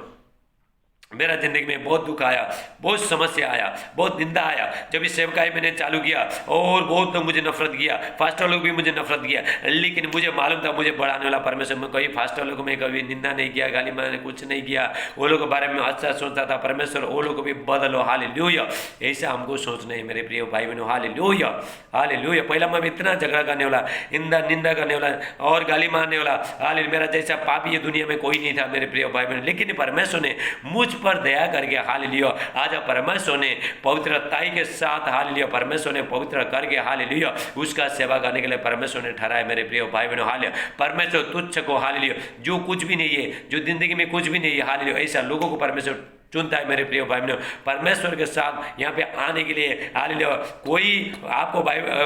मेरा जिंदगी में बहुत दुख आया, बहुत समस्या आया, बहुत निंदा आया, जब इस सेवकाई मैंने चालू किया, और बहुत लोग मुझे नफरत किया, फास्टर लोग भी मुझे नफरत किया, लेकिन मुझे मालूम था मुझे बढ़ाने वाला परमेश्वर। मैं कभी फास्टर लोग को मैं कभी निंदा नहीं किया, गाली मैंने कुछ नहीं किया, वो लोग के बारे में अच्छा सोचता था, परमेश्वर वो लोग को भी बदलो, हालेलुया। ऐसा हमको सोचना है मेरे प्रिय भाई बहनों, हालेलुया, हालेलुया। पहला मैं इतना झगड़ा करने वाला, निंदा करने वाला और गाली मारने वाला, हालेलुया, मेरा जैसा पापी ये दुनिया में कोई नहीं था मेरे प्रिय भाई बहनों, लेकिन परमेश्वर ने मुझ पर दया करके, हालेलुया, आज परमेश्वर ने पवित्रताई के साथ, हालेलुया, परमेश्वर ने पवित्र करके, हालेलुया, उसका सेवा करने के लिए परमेश्वर ने ठहराया। मेरे प्रिय भाई बहनों, हालेलुया, परमेश्वर तुच्छ को, हालेलुया, जो कुछ भी नहीं है, जो जिंदगी में कुछ भी नहीं है, हालेलुया, ऐसा लोगों को परमेश्वर चुनता है। मेरे प्रिय भाई बहनों, परमेश्वर के साथ यहाँ पे आने के लिए, हालेलुया, कोई आपको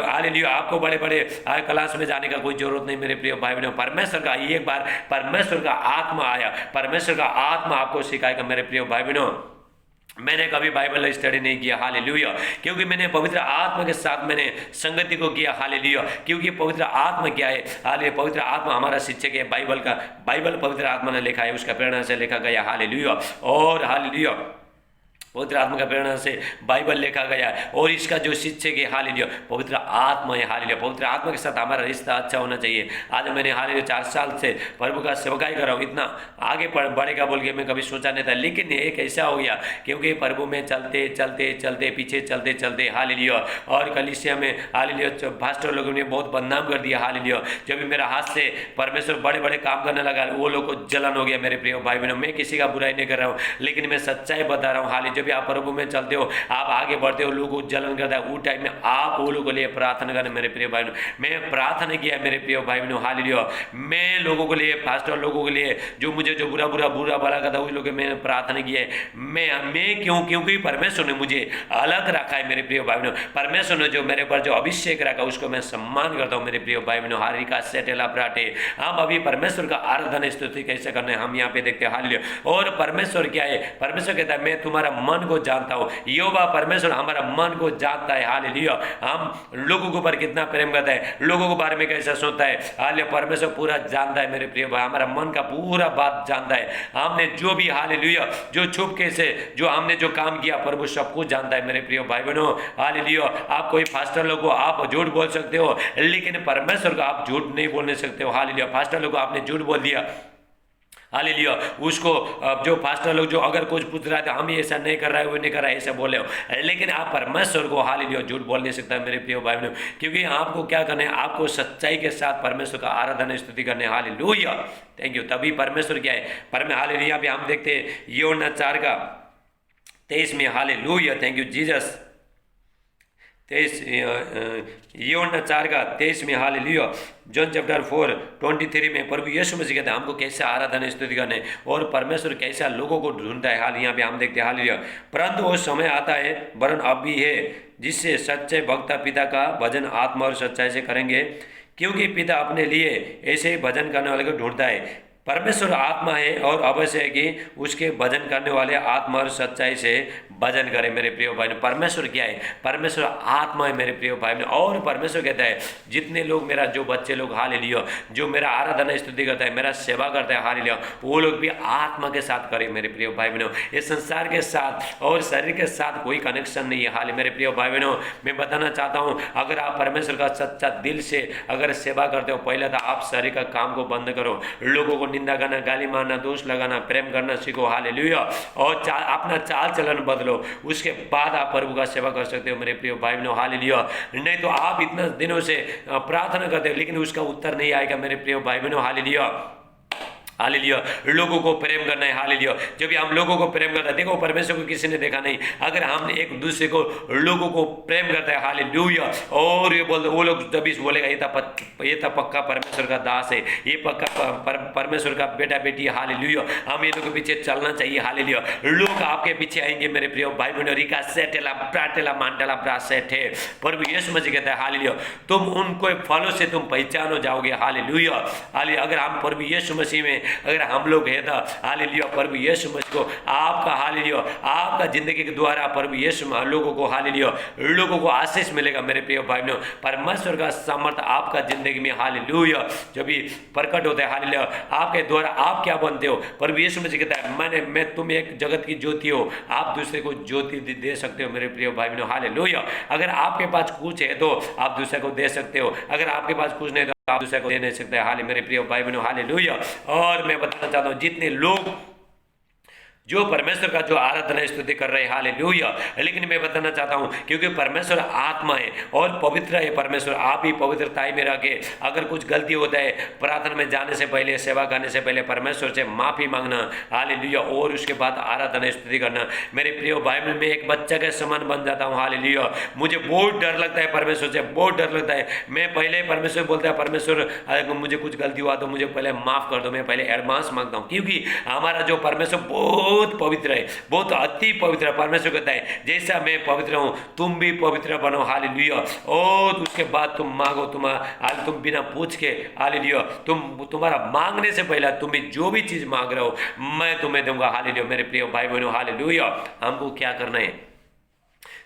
हालेलुया, आपको बड़े बड़े क्लास में जाने का कोई जरूरत नहीं। मेरे प्रिय भाई बहनों, परमेश्वर का एक बार परमेश्वर का आत्मा आया, परमेश्वर का आत्मा आपको सिखाएगा। मेरे प्रिय भाई बहनों, मैंने कभी बाइबल स्टडी नहीं किया, हालेलुया, क्योंकि मैंने पवित्र आत्मा के साथ मैंने संगति को किया, हालेलुया, क्योंकि पवित्र आत्मा क्या है, हालेलुया, पवित्र आत्मा हमारा शिक्षक है। बाइबल पवित्र आत्मा ने लिखा है, उसका प्रेरणा से लिखा गया, हालेलुया, और हालेलुया, पवित्र आत्मा का प्रेरणा से बाइबल लिखा गया है, और इसका जो शिक्षक है, हालेलुया, पवित्र आत्मा है, हालेलुया। पवित्र आत्मा के साथ हमारा रिश्ता अच्छा होना चाहिए। आज मैंने, हालेलुया, 4 साल से प्रभु का सेवकाई कर रहा हूँ, इतना आगे बढ़ेगा बोल के मैं कभी सोचा नहीं था, लेकिन एक ऐसा हो गया, क्योंकि प्रभु में चलते चलते चलते पीछे चलते चलते, हालेलुया, और कलीसिया में, हालेलुया, फास्टर लोगों ने बहुत बदनाम कर दिया, हालेलुया। जब भी मेरा हाथ से परमेश्वर बड़े बड़े काम करने लगा, वो लोग को जलन हो गया। मेरे प्रिय भाई बहनों, मैं किसी का बुराई नहीं कर रहा हूँ, लेकिन मैं सच्चाई बता रहा हूँ, हालेलुया। जब भी आप प्रभु में चलते हो, आप आगे बढ़ते हो, लोगों को जलन करता है, उस टाइम में आप वो लोगों के लिए प्रार्थना करें मेरे प्रिय भाई। मैं प्रार्थना किया मेरे प्रिय भाई बहनों, हालेलुया। मैं लोगों के लिए, पास्टर लोगों के लिए जो मुझे जो बुरा भला करता उस लोगों के मैंने प्रार्थना की है। मैं क्योंकि परमेश्वर ने मुझे अलग रखा है मेरे प्रिय भाई बहनों। परमेश्वर ने जो मेरे पर जो अभिषेक रखा उसको मैं सम्मान करता हूँ मेरे प्रिय भाई बहनों। हारिका सेटेला प्राटे, हम अभी परमेश्वर का आराधना स्तुति कैसे करना है हम यहाँ पे देखते हैं, हालेलुया। और परमेश्वर क्या है, परमेश्वर कहता है मैं तुम्हारा मन को जानता हूँ। यहोवा परमेश्वर हमारा मन को जानता है, हालेलुया। हम लोगों के ऊपर कितना प्रेम करता है, लोगों के बारे में कैसा सोचता है, हालेलुया। परमेश्वर पूरा जानता है मेरे प्रिय भाई, हमारा मन का पूरा बात जानता है। हमने जो भी, हालेलुया, जो छुपके से जो हमने जो काम किया प्रभु सब कुछ जानता है मेरे प्रिय भाई बहनों, हालेलुया। आप कोई पास्टर लोग को आप झूठ बोल सकते हो, लेकिन परमेश्वर को आप झूठ नहीं बोलने सकते हो, हालेलुया। पास्टर लोग को आपने झूठ बोल दिया, हालेलुया, उसको जो पास्टर लोग जो अगर कुछ पूछ रहा था हम ऐसा नहीं कर रहा है वो नहीं कर रहा है ऐसा बोले हो, लेकिन आप परमेश्वर को, हालेलुया, झूठ बोल नहीं सकता मेरे प्रिय भाई बहनों। क्योंकि आपको क्या करना है, आपको सच्चाई के साथ परमेश्वर का आराधना स्तुति करने, हालेलुया, थैंक यू। तभी परमेश्वर क्या है, हालेलुया। भी हम देखते हैं यूहन्ना 4:23 में, हालेलुया, थैंक यू जीसस। 23 यूहन्ना 4:23 में, हालेलुया। जॉन चैप्टर 4:23 में प्रभु यीशु मसीह कहते हैं हमको कैसे आराधना स्तुति करने और परमेश्वर कैसा लोगों को ढूंढता है। हाल यहाँ पे हम देखते हैं, हालेलुया। परंतु वो समय आता है, वरन अब भी है, जिससे सच्चे भक्त पिता का भजन आत्मा और सच्चाई से करेंगे, क्योंकि पिता अपने लिए ऐसे ही भजन करने वाले को ढूंढता है। परमेश्वर आत्मा है और अवश्य है कि उसके भजन करने वाले आत्मा और सच्चाई से भजन करें मेरे प्रिय भाई ने। परमेश्वर क्या है, परमेश्वर आत्मा है मेरे प्रिय भाई ने। और परमेश्वर कहता है जितने लोग मेरा, जो बच्चे लोग, हालेलुया, जो मेरा आराधना स्तुति करता है, मेरा सेवा करता है, हालेलुया, वो लोग भी आत्मा के साथ करें मेरे प्रिय भाई बहनों। इस संसार के साथ और शरीर के साथ कोई कनेक्शन नहीं है, हाल मेरे प्रिय भाई बहनों। मैं बताना चाहता हूँ अगर आप परमेश्वर का सच्चा दिल से अगर सेवा करते हो, पहले तो आप शरीर का काम को बंद करो, लोगों को निंदा करना, गाली मारना, दोष लगाना, प्रेम करना सीखो, हालेलुया, और अपना चाल चलन बदलो, उसके बाद आप प्रभु का सेवा कर सकते हो मेरे प्रिय भाई बहनों, हालेलुया। नहीं तो आप इतना दिनों से प्रार्थना करते हो लेकिन उसका उत्तर नहीं आएगा मेरे प्रिय भाई बहनों, हालेलुया, हालेलुया। लोगों को प्रेम करना है, हालेलुया। जब भी हम लोगों को प्रेम करता है, देखो परमेश्वर को किसी ने देखा नहीं, अगर हम एक दूसरे को, लोगों को प्रेम करता है, हालेलुया, और ये बोलते वो लोग जब इस बोलेगा ये था पक्का परमेश्वर का दास है, ये पक्का परमेश्वर का बेटा बेटी, हालेलुया, हम ये लोग के पीछे चलना चाहिए, हालेलुया। लोग आपके पीछे आएंगे मेरे प्रिय भाई बहनों, रिका सेटेला प्राटेला मांटेला ब्रासेट है, प्रभु यीशु मसीह कहता है, हालेलुया, तुम उनको फलों से तुम पहचानो जाओगे, हालेलुया, हालेलुया। अगर हम प्रभु यीशु मसीह में अगर हम लोग है तो, हालेलुया, प्रभु यीशु मसीह को आपका, हालेलुया, आपका जिंदगी के द्वारा प्रभु यीशु लोगों को, हालेलुया, लोगों को आशीष मिलेगा मेरे प्रिय भाई बहनों। परमेश्वर का सामर्थ आपका जिंदगी में, हालेलुया, जब भी प्रकट होता है, हालेलुया, आपके द्वारा आप क्या बनते हो। प्रभु यीशु मसीह कहता है मैं तुम एक जगत की ज्योति हो, आप दूसरे को ज्योति दे सकते हो मेरे प्रिय भाई बहनों, हालेलुया। अगर आपके पास कुछ है तो आप दूसरे को दे सकते हो, अगर आपके पास कुछ नहीं तो आप दूसरे को दे नहीं सकते, हाल मेरे प्रिय भाई बहनों, हालेलुया। और मैं बताना चाहता हूँ जितने लोग जो परमेश्वर का जो आराधना स्तुति कर रहे हैं, हालेलुया, लेकिन मैं बताना चाहता हूं क्योंकि परमेश्वर आत्मा है और पवित्र है परमेश्वर, आप ही पवित्रताई में रह के अगर कुछ गलती होता है प्रार्थना में जाने से पहले, सेवा करने से पहले परमेश्वर से माफी मांगना, हालेलुया, और उसके बाद आराधना स्तुति करना। मेरे प्रिय भाई में मैं एक बच्चा के समान बन जाता हूँ, हालेलुया। मुझे बहुत डर लगता है परमेश्वर से, बहुत डर लगता है। मैं पहले परमेश्वर बोलता है, परमेश्वर अगर मुझे कुछ गलती हुआ तो मुझे पहले माफ कर दो, मैं पहले एडवांस मांगता हूँ, क्योंकि हमारा जो परमेश्वर बहुत पवित्र है, बहुत अति पवित्र है। परमेश्वर कहता है जैसा मैं पवित्र हूं तुम भी पवित्र बनो, हालेलुया, और उसके बाद तुम मांगो, तुम बिना पूछ के, हालेलुया, तुम्हारा मांगने से पहले तुम भी जो भी चीज मांग रहे हो मैं तुम्हें दूंगा, हालेलुया। मेरे प्रिय भाई बहनों, हालेलुया, हमको क्या करना है,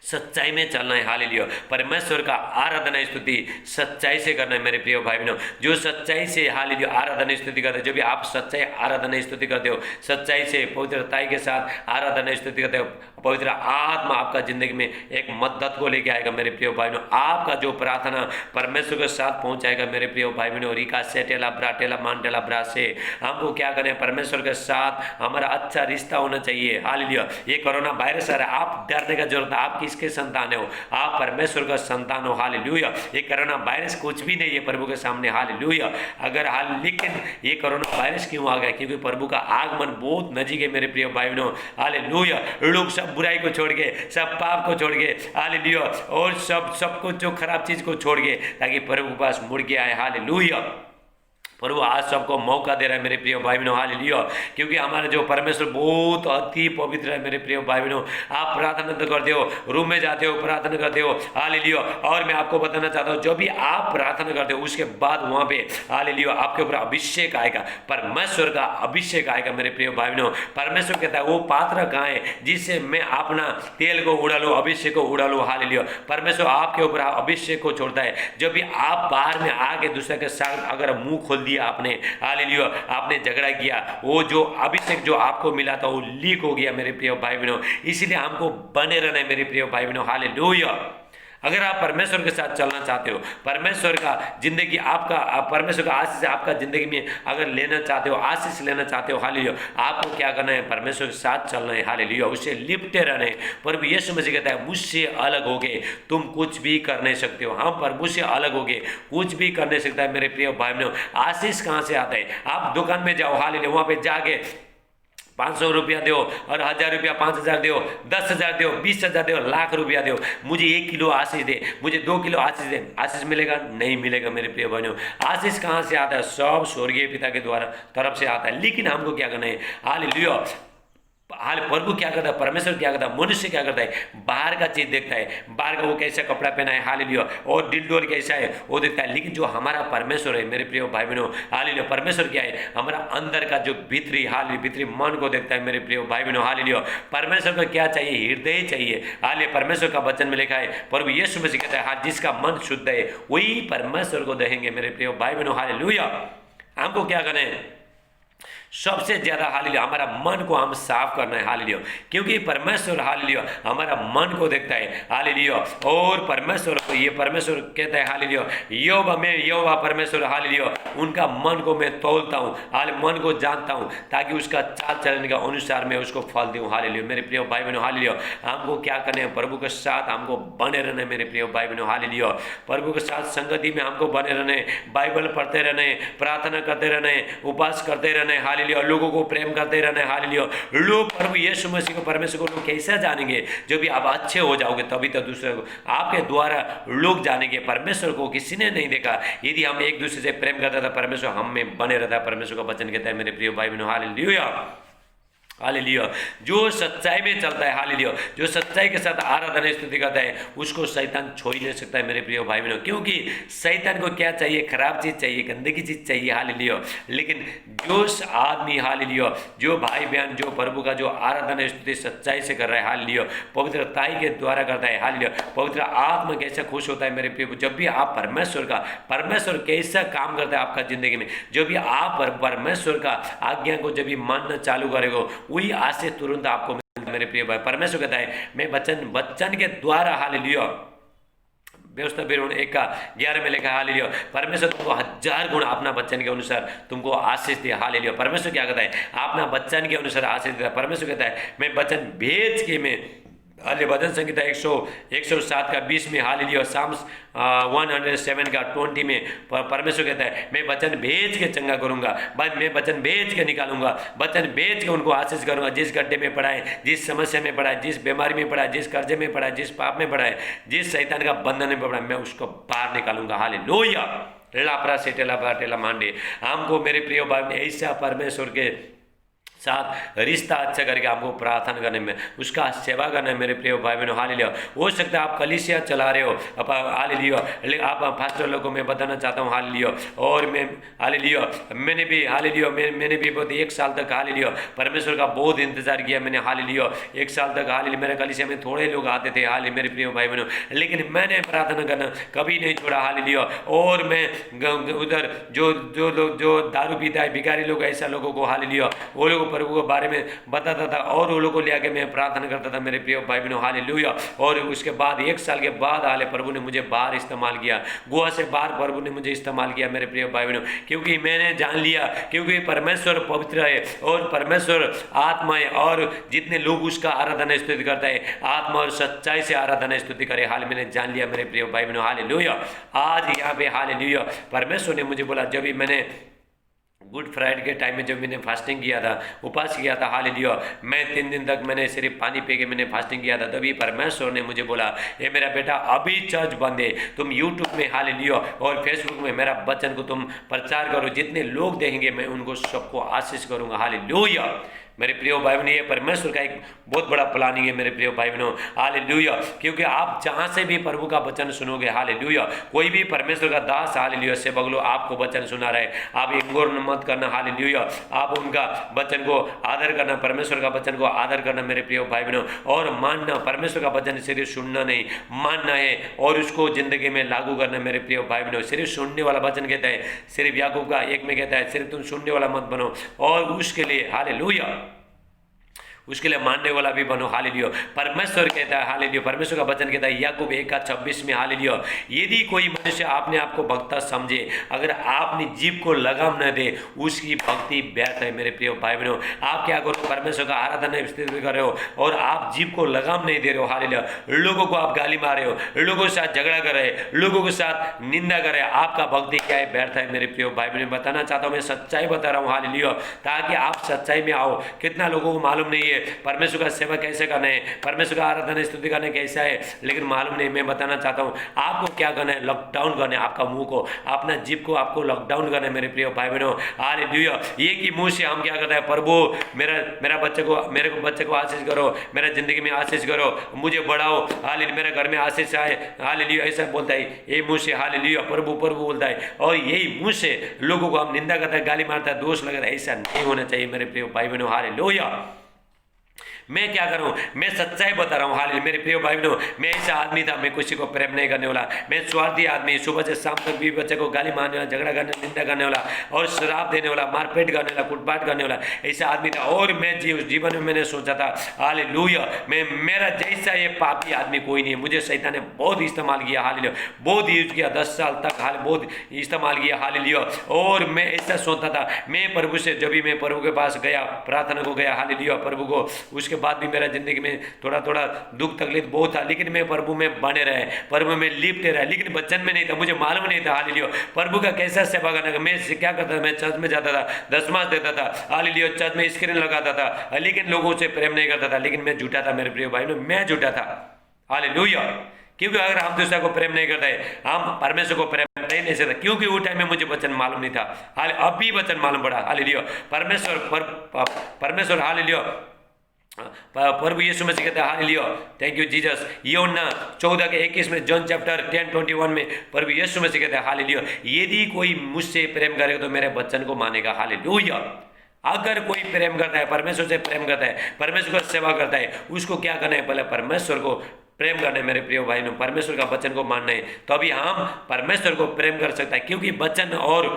सच्चाई में चलना है, हालेलुया। परमेश्वर का आराधना स्तुति सच्चाई से करना है मेरे प्रिय भाई बहनों। जो सच्चाई से, हालेलुया, आराधना स्तुति करते हो, जब भी आप सच्चाई आराधना स्तुति करते हो, सच्चाई से पवित्रताई के साथ आराधना स्तुति करते हो, पवित्र आत्मा आपका जिंदगी में एक मदद को लेके आएगा मेरे प्रिय भाई बहनों। आपका जो प्रार्थना परमेश्वर के साथ पहुंचाएगा मेरे प्रिय भाई बहनों। रिका सेटेला ब्राटेला मांटेला ब्रासे, हमको क्या करें, परमेश्वर के साथ हमारा अच्छा रिश्ता होना चाहिए, हालेलुया। ये कोरोना वायरस आ रहा है, आप डरने का जरूरत है, आप किसके संतान हो? आप परमेश्वर का संतान हो। हालेलुया। ये कोरोना वायरस कुछ भी नहीं है प्रभु के सामने। हालेलुया। लेकिन ये कोरोना वायरस क्यों आ गया? क्योंकि प्रभु का आगमन बहुत नजीक है मेरे प्रिय भाई बहनों। हालेलुया। लोग सब बुराई को छोड़ के, सब पाप को छोड़ के, हालेलुया, और सब कुछ जो खराब चीज को छोड़ के, ताकि प्रभु के पास मुड़ के आए। हालेलुया। प्रभु आज सबको मौका दे रहा है मेरे प्रिय भाई बहनों। हालेलुया। क्योंकि हमारा जो परमेश्वर बहुत अति पवित्र है मेरे प्रिय भाई बहनों। आप प्रार्थना तो करते हो, रूम में जाते हो, प्रार्थना करते हो। हालेलुया। और मैं आपको बताना चाहता हूँ, जो भी आप प्रार्थना करते हो उसके बाद वहाँ पे हालेलुया आपके ऊपर अभिषेक आएगा, परमेश्वर का अभिषेक आएगा मेरे प्रिय भाई बहनों। परमेश्वर कहता है वो पात्र कहाँ है जिससे मैं अपना तेल को उड़ा लूँ, अभिषेक को उड़ा लूँ। हालेलुया। परमेश्वर आपके ऊपर अभिषेक को छोड़ता है। जब भी आप बाहर में आके दूसरे के साथ अगर मुंह खोल दिया आपने, हालेलुया, आपने झगड़ा किया, वो जो अभिषेक जो आपको मिला था वो लीक हो गया मेरे प्रिय भाई बहनों। इसीलिए हमको बने रहना है मेरे प्रिय भाई बहनों। हालेलुया। अगर आप परमेश्वर के साथ चलना चाहते हो, परमेश्वर का जिंदगी आपका, परमेश्वर का आशीष आपका जिंदगी में अगर लेना चाहते हो, आशीष लेना चाहते हो, हालेलुया, आपको क्या करना है? परमेश्वर के साथ चलना है। हालेलुया। उससे लिपटे रहना है। प्रभु यीशु मसीह कहता है मुझसे अलग हो गए तुम कुछ भी कर नहीं सकते हो। हाँ, प्रभु से अलग हो गए कुछ भी कर नहीं सकता है मेरे प्रिय भाई बहनों। आशीष कहाँ से आता है? आप दुकान में जाओ, हालेलुया, वहाँ पे जाके 500 रुपया दो और 1000 रुपया, 5000 दो, 10,000 दो, 20,000 दो, लाख रुपया दो, मुझे 1 किलो आशीष दे, मुझे 2 किलो आशीष दे। आशीष मिलेगा? नहीं मिलेगा मेरे प्रिय भाइयों। आशीष कहाँ से आता है? सब स्वर्गीय पिता के द्वारा तरफ से आता है। लेकिन हमको क्या करना है? हालेलुया। प्रभु क्या करता है? परमेश्वर क्या करता है? मनुष्य क्या करता है? बाहर का चीज देखता है, बाहर का वो कैसा कपड़ा पहना है, हालेलुया, और दिल कैसा है वो देखता है। लेकिन जो हमारा परमेश्वर है मेरे प्रिय भाई बहनों, हालेलुया, परमेश्वर क्या है? हमारा अंदर का जो भीतरी, हालेलुया, भीतरी मन को देखता है मेरे प्रिय भाई बहनों। हालेलुया। परमेश्वर को क्या चाहिए? हृदय चाहिए। हालेलुया। परमेश्वर का वचन में लिखा है, प्रभु यीशु मसीह कहता है, हाँ, जिसका मन शुद्ध है वही परमेश्वर को देखेंगे मेरे प्रिय भाई बहनों। हालेलुया। हमको क्या करें? सबसे ज्यादा हालेलुया हमारा मन को हम साफ करना है। हालेलुया। क्योंकि परमेश्वर, हालेलुया, हमारा मन को देखता है। हालेलुया। और परमेश्वर को, ये परमेश्वर कहता है, हालेलुया, यहोवा परमेश्वर, हालेलुया, उनका मन को मैं तौलता हूँ, मन को जानता हूँ, ताकि उसका चाल चलन के अनुसार मैं उसको फल दूँ। हालेलुया। मेरे प्रिय भाई बहनों, हालेलुया, हमको क्या करना है? प्रभु के साथ हमको बने रहना है मेरे प्रिय भाई बहनों। हालेलुया। प्रभु के साथ संगति में हमको बने रहने, बाइबल पढ़ते रहने, प्रार्थना करते रहने, उपवास करते रहने, हालेलुया, लोगों को प्रेम करते रहना है। हालेलुया। लोग प्रभु यीशु मसीह को, परमेश्वर को लोग कैसे जानेंगे? जब भी आप अच्छे हो जाओगे तभी तो दूसरे को आपके द्वारा लोग जानेंगे। परमेश्वर को किसी ने नहीं देखा। यदि हम एक दूसरे से प्रेम करता था, परमेश्वर हम में बने रहता है। परमेश्वर का वचन कहता है मेरे प्रिय भाई बहनों। हालेलुया। हालेलुया। जो सच्चाई में चलता है, हालेलुया, जो सच्चाई के साथ आराधना स्तुति करता है, उसको शैतान छू ही नहीं सकता है मेरे प्रिय भाई बहनों। क्योंकि शैतान को क्या चाहिए? खराब चीज चाहिए, गंदगी चीज चाहिए। हालेलुया। लेकिन जो आदमी, हालेलुया, जो भाई बहन जो प्रभु का जो आराधना स्तुति सच्चाई से कर रहा है, हालेलुया, पवित्रताई के द्वारा करता है, हालेलुया, पवित्र आत्मा कैसा खुश होता है मेरे प्रिय। जब भी आप परमेश्वर कैसा काम करता है आपका जिंदगी में, जब भी आप परमेश्वर का आज्ञा को जब भी मानना चालू करेगा, वही आशीष तुरंत आपको मिलता है मेरे प्रिय भाई। परमेश्वर कहता है मैं वचन के द्वारा, हालेलुया, व्यवस्था 1:11 में लिखा, हालेलुया, परमेश्वर तुमको 1000 गुण अपना वचन के अनुसार तुमको आशीष दिया। हालेलुया। परमेश्वर क्या कहता है? अपना वचन के अनुसार आशीष दिया। परमेश्वर कहता है मैं वचन भेज के मैं, भजन संहिता 107:20 में, हालेलुया, साम्स 107:20 में परमेश्वर कहता है मैं वचन भेज के चंगा करूंगा, मैं वचन भेज के निकालूंगा, वचन भेज के उनको आशीष करूंगा। जिस गड्ढे में पड़ा है, जिस समस्या में पड़ा है, जिस बीमारी में पड़ा है, जिस कर्जे में पड़ा है, जिस पाप में पड़ा है, जिस शैतान का बंधन में पड़ा है, मैं उसको बाहर निकालूंगा। हालेलुया। लापरा से टेला मांडे। हमको मेरे प्रिय भाई ऐसा परमेश्वर के साथ रिश्ता अच्छा करके हमको प्रार्थना करने में, उसका सेवा करने में मेरे प्रिय भाई बहनों। हालेलुया। हो सकता है आप कलीसिया चला रहे हो, हालेलुया, लेकिन आप पास्टर लोगों को मैं बताना चाहता हूँ, हालेलुया, और मैं, हालेलुया, मैंने भी, हालेलुया, मैंने भी बहुत 1 साल तक, हालेलुया, परमेश्वर का बहुत इंतजार किया मैंने। हालेलुया। 1 साल तक, हालेलुया, मेरे कलीसिया में थोड़े लोग आते थे, हालेलुया, मेरे प्रिय भाई बहनों, लेकिन मैंने प्रार्थना करना कभी नहीं छोड़ा। हालेलुया। और मैं उधर जो दारू पीता है, भिखारी लोग, ऐसा लोगों को, हालेलुया, वो लोग लोग प्रभु के बारे में बताता था और वो लोग को ले आके मैं प्रार्थना करता था मेरे प्रिय भाई बहनों, हालेलुया। और उसके बाद 1 साल के बाद हाले प्रभु ने मुझे बाहर इस्तेमाल किया, गोवा से बाहर प्रभु ने मुझे इस्तेमाल किया मेरे प्रिय भाई बहनों, क्योंकि मैंने जान लिया क्योंकि परमेश्वर पवित्र है और परमेश्वर आत्मा है और जितने लोग उसका आराधना स्तुति करता है आत्मा और सच्चाई से आराधना स्तुति करे। हाल मैंने जान लिया मेरे प्रिय भाई बहनों, हालेलुया। आज यहाँ पे हालेलुया परमेश्वर ने मुझे बोला, जब भी मैंने गुड फ्राइडे के टाइम में जब मैंने फास्टिंग किया था, उपवास किया था, हालेलुया, मैं 3 दिन तक मैंने सिर्फ पानी पी के मैंने फास्टिंग किया था, तभी परमेश्वर ने मुझे बोला, ये मेरा बेटा अभी चर्च बंद है, तुम यूट्यूब में हालेलुया और फेसबुक में मेरा वचन को तुम प्रचार करो, जितने लोग देखेंगे मैं उनको सबको आशीष करूंगा, हालेलुया। मेरे प्रिय भाई बहनों, ये परमेश्वर का एक बहुत बड़ा प्लानिंग है मेरे प्रिय भाई बहनों, हालेलुया। क्योंकि आप जहाँ से भी प्रभु का वचन सुनोगे, हालेलुया, कोई भी परमेश्वर का दास हालेलुया सेवक लोग आपको वचन सुना रहे, आप इग्नोर मत करना, हालेलुया। आप उनका वचन को आदर करना, परमेश्वर का वचन को आदर करना मेरे प्रिय भाई बहनों, और मानना, परमेश्वर का वचन सिर्फ सुनना नहीं मानना है और उसको जिंदगी में लागू करना मेरे प्रिय भाई बहनों। सिर्फ सुनने वाला वचन कहता है, सिर्फ याकूब का 1 में कहता है, सिर्फ तुम सुनने वाला मत बनो और उसके लिए हालेलुया उसके लिए मानने वाला भी बनो, हालेलुया। परमेश्वर कहता है, हालेलुया, परमेश्वर का वचन कहता है याकूब 1:26 में, हालेलुया, यदि कोई मनुष्य अपने आप को भक्ता समझे, अगर आपने जीभ को लगाम न दे, उसकी भक्ति व्यर्थ है मेरे प्रिय भाई बहनों। आप क्या करो, परमेश्वर का आराधना स्थिति कर रहे हो और आप जीभ को लगाम नहीं दे रहे हो, हालेलुया, लोगों को आप गाली मार रहे हो, लोगों के साथ झगड़ा कर रहे हो, लोगों के साथ निंदा कर रहे हो, आपका भक्ति क्या है, व्यर्थ है मेरे प्रिय भाई बहनों। बताना चाहता हूँ, मैं सच्चाई बता रहा हूँ, हालेलुया, ताकि आप सच्चाई में आओ। कितना लोगों को मालूम नहीं है परमेश्वर का सेवा कैसे करना है, परमेश्वर का आराधना स्तुति करना कैसा है, लेकिन मालूम नहीं। मैं बताना चाहता हूँ आपको क्या करना है, लॉकडाउन करना है आपका मुंह को, अपना जीभ को आपको लॉकडाउन करना है मेरे प्रिय भाई बहनों, हालेलुया। एक ही मुंह से हम क्या करते हैं, प्रभु मेरे बच्चे को आशीष करो, मेरा जिंदगी में आशीष करो, मुझे बढ़ाओ, हालेलुया, मेरे घर में आशीष आए, हालेलुया, ऐसा बोलता है यही मुंह से, हालेलुया, प्रभु प्रभु बोलता है, और यही मुंह से लोगों को हम निंदा करता है, गाली मारता है, दोष लगाता है। ऐसा नहीं होना चाहिए मेरे प्रिय भाई बहनों, हालेलुया। मैं क्या करूं, मैं सच्चाई बता रहा हूं, हालेलुया। मेरे प्रिय भाई बहनों, मैं ऐसा आदमी था, मैं किसी को प्रेम नहीं करने वाला, मैं स्वार्थी आदमी, सुबह से शाम तक भी बच्चे को गाली मारने वाला, झगड़ा करने, निंदा करने वाला और शराब देने वाला, मारपीट करने वाला, कुटपाट करने वाला, ऐसा आदमी था। और मैं जीवन में मैंने सोचा था, हालेलुया, मेरा जैसा ये पापी आदमी कोई नहीं है। मुझे शैतान ने बहुत इस्तेमाल किया, हालेलुया, बहुत यूज किया, 10 साल तक बहुत इस्तेमाल किया, हालेलुया। और मैं ऐसा सोचता था, मैं प्रभु से, जब भी मैं प्रभु के पास गया, प्रार्थना को गया, हालेलुया, प्रभु को, उसके बाद भी मेरा जिंदगी में थोड़ा थोड़ा दुख तकलीफ बहुत था, लेकिन मैं प्रभु में बने रहे, प्रभु में लिपटे रहे, लेकिन वचन में नहीं था, मुझे मालूम नहीं था, हालेलुया, प्रभु का कैसा सेवा करना का। मैं क्या करता था, मैं चर्च में जाता था, दशमांश देता था, हालेलुया, चर्च में स्क्रीन लगाता था, लेकिन लोगों से प्रेम नहीं करता था, लेकिन मैं झूठा था मेरे प्रिय भाई, मैं झूठा था, हालेलुया। क्योंकि अगर हम दूसरा को प्रेम नहीं करते, हम परमेश्वर को प्रेम नहीं सकते, क्योंकि वो टाइम में मुझे वचन मालूम नहीं था, अब भी वचन मालूम पड़ा, हालेलुया। परमेश्वर हालेलुया, प्रभु यीशु मसीह कहते हैं, हालेलुया, थैंक यू जीसस। यूहन्ना 14:21 में, जॉन चैप्टर 10:21 में प्रभु यीशु मसीह कहते हैं, हालेलुया, यदि कोई मुझसे प्रेम करेगा तो मेरे वचन को मानेगा, हालेलुया। अगर कोई प्रेम करता है, परमेश्वर से प्रेम करता है, परमेश्वर की सेवा करता है, उसको क्या करना है, पहले परमेश्वर को प्रेम करना है मेरे प्रिय भाई ने, परमेश्वर का वचन को मानना है, तो अभी हम परमेश्वर को प्रेम कर सकता है, क्योंकि वचन और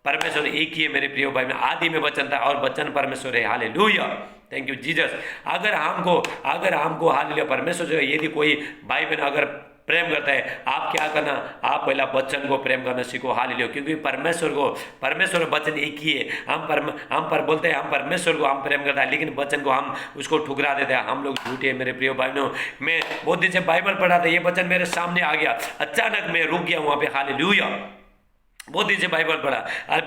परमेश्वर एक ही है मेरे प्रिय भाई में। आदि में वचन था और वचन परमेश्वर है, हालेलुया, थैंक यू जीसस। अगर हमको हालेलुया परमेश्वर जो, यदि कोई भाई बहन अगर प्रेम करता है, आप क्या करना, आप पहला वचन को प्रेम करना सीखो, हालेलुया, क्योंकि परमेश्वर वचन एक ही है। हम बोलते हैं हम परमेश्वर को हम प्रेम करता है, लेकिन वचन को हम उसको ठुकरा देते हैं, हम लोग झूठे हैं मेरे प्रिय भाइयों। मैं बहुत दिन से बाइबल पढ़ा था, ये वचन मेरे सामने आ गया, अचानक मैं रुक गया वहाँ पे, हालेलुया। बहुत दिन से बाइबल पढ़ा,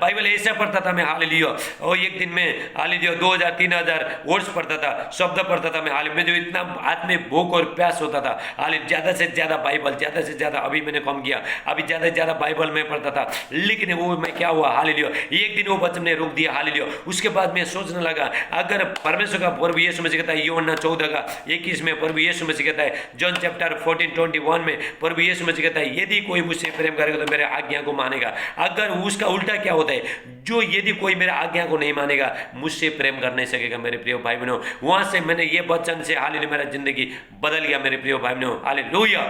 बाइबल ऐसा पढ़ता था मैं, हालेलुया, और एक दिन में हालेलुया 2000-3000 वर्ड्स पढ़ता था, शब्द पढ़ता था मैं, हालेलुया, जो इतना आत्मिक भूख और प्यास होता था, हालेलुया, ज़्यादा से ज़्यादा बाइबल, ज़्यादा से ज़्यादा। अभी मैंने कम किया, अभी ज़्यादा से ज़्यादा बाइबल में पढ़ता था, लेकिन वो मैं क्या हुआ, हालेलुया, एक दिन वो वचन ने रोक दिया, हालेलुया। उसके बाद मैं सोचने लगा, अगर परमेश्वर का प्रभु यीशु मसीह कहता है, यूहन्ना 14:21 में प्रभु यीशु मसीह कहता है, जॉन चैप्टर 14:21 में प्रभु यीशु मसीह कहता है, यदि कोई मुझसे प्रेम करेगा तो मेरे आज्ञा को मानेगा। अगर उसका उल्टा क्या होता है, जो यदि कोई मेरा आज्ञा को नहीं मानेगा, मुझसे प्रेम कर नहीं सकेगा मेरे प्रिय भाई बहनों। वहां से मैंने ये वचन से, हालेलुया, मेरा जिंदगी बदल गया मेरे प्रिय भाई बहनों, हालेलुया,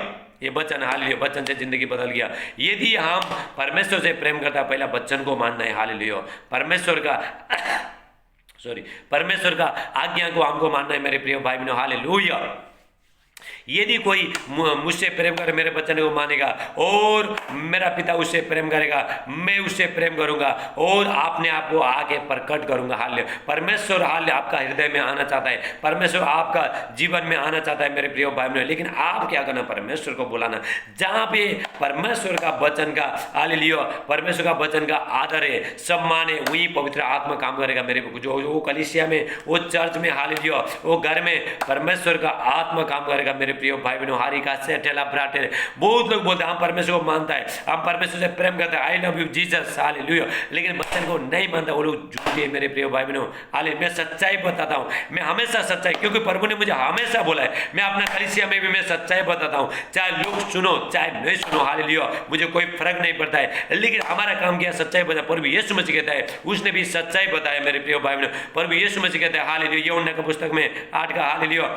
ये वचन, हालेलुया, वचन से जिंदगी बदल गया। यदि हम परमेश्वर से प्रेम करता है, पहला वचन को मानना है, हालेलुया, परमेश्वर का परमेश्वर का आज्ञा को हमको मानना है मेरे प्रिय भाई बहनों। हालेलुया। यदि कोई मुझसे प्रेम करे, मेरे वचन को मानेगा, और मेरा पिता उससे प्रेम करेगा, मैं उससे प्रेम करूंगा और अपने आप को आगे प्रकट करूंगा। हालेलुया। परमेश्वर हालेलुया आपका हृदय में आना चाहता है, परमेश्वर आपका जीवन में आना चाहता है मेरे प्रिय भाई बहनों। लेकिन आप क्या करना, परमेश्वर को बुलाना। जहां पे परमेश्वर का वचन का हालेलुया, परमेश्वर का वचन का आदर है, सम्मान है, वही पवित्र आत्मा काम करेगा मेरे जो वो कलीसिया में, वो चर्च में, हालेलुया, वो घर में परमेश्वर का आत्मा काम करेगा मेरे प्रिय भाई बहनों। हारी का सेठेला ब्राटेल। बहुत लोग बोलते हैं हम परमेश्वर को मानता है, हम परमेश्वर से प्रेम करते हैं, I love you Jesus, hallelujah, लेकिन वचन को नहीं मानता, वो लोग झूठे हैं मेरे प्रिय भाई बहनों। हालेलुया। मैं सच्चाई बताता हूँ, मैं हमेशा सच्चाई, क्योंकि प्रभु ने मुझे हमेशा बोला है, मैं अपना कलीसिया में भी मैं सच्चाई बताता हूँ, चाहे लोग सुनो चाहे नहीं सुनो, हालेलुया, मुझे कोई फर्क नहीं पड़ता है, लेकिन हमारा काम क्या, सच्चाई बता। प्रभु यीशु मसीह कहता है, उसने भी सच्चाई बताया मेरे प्रिय भाई बहनों। प्रभु यीशु मसीह कहता है, हालेलुया, यूहन्ना की पुस्तक में 8 का हालेलुया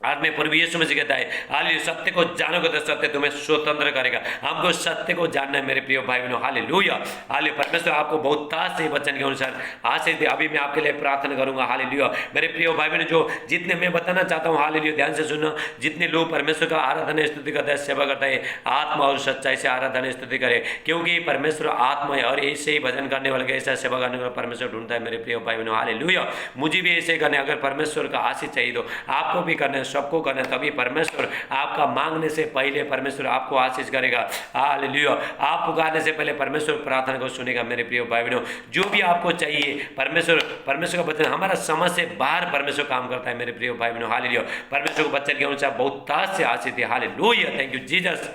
8 में प्रभु यीशु मसीह कहता है, हालेलुया, सत्य को जानोगे तो सत्य तुम्हें स्वतंत्र करेगा। हमको सत्य को जानना है मेरे प्रिय भाई बहनों। हालेलुया। हालेलुया। परमेश्वर आपको बहुत ताज से वचन के अनुसार आशीष दे। अभी मैं आपके लिए प्रार्थना करूंगा। हालेलुया। मेरे प्रिय भाई बहनों, जो जितने मैं बताना चाहता हूँ, हालेलुया, ध्यान से सुनो। जितने लोग परमेश्वर का आराधना स्तुति करते हैं, सेवा करते हैं, आत्मा और सच्चाई से आराधना स्तुति करे, क्योंकि परमेश्वर आत्मा है और ऐसे ही भजन करने वाले, ऐसा सेवा करने वाला परमेश्वर ढूंढता है मेरे प्रिय भाई बहनों। हालेलुया। मुझे भी ऐसे करने, अगर परमेश्वर का आशीष चाहिए तो आपको भी करना है, सबको करना है, तभी परमेश्वर आपका मांगने से पहले परमेश्वर आपको आशीष करेगा। हालेलुया। आप पुकारने से पहले परमेश्वर प्रार्थना को सुनेगा मेरे प्रिय भाई बहनों। जो भी आपको चाहिए, परमेश्वर का वचन हमारा समझ से बाहर परमेश्वर काम करता है मेरे प्रिय भाई बहनों। हालेलुया। परमेश्वर के वचन के अनुसार बहुत ताज से आशीष है। हालेलुया। Thank you Jesus.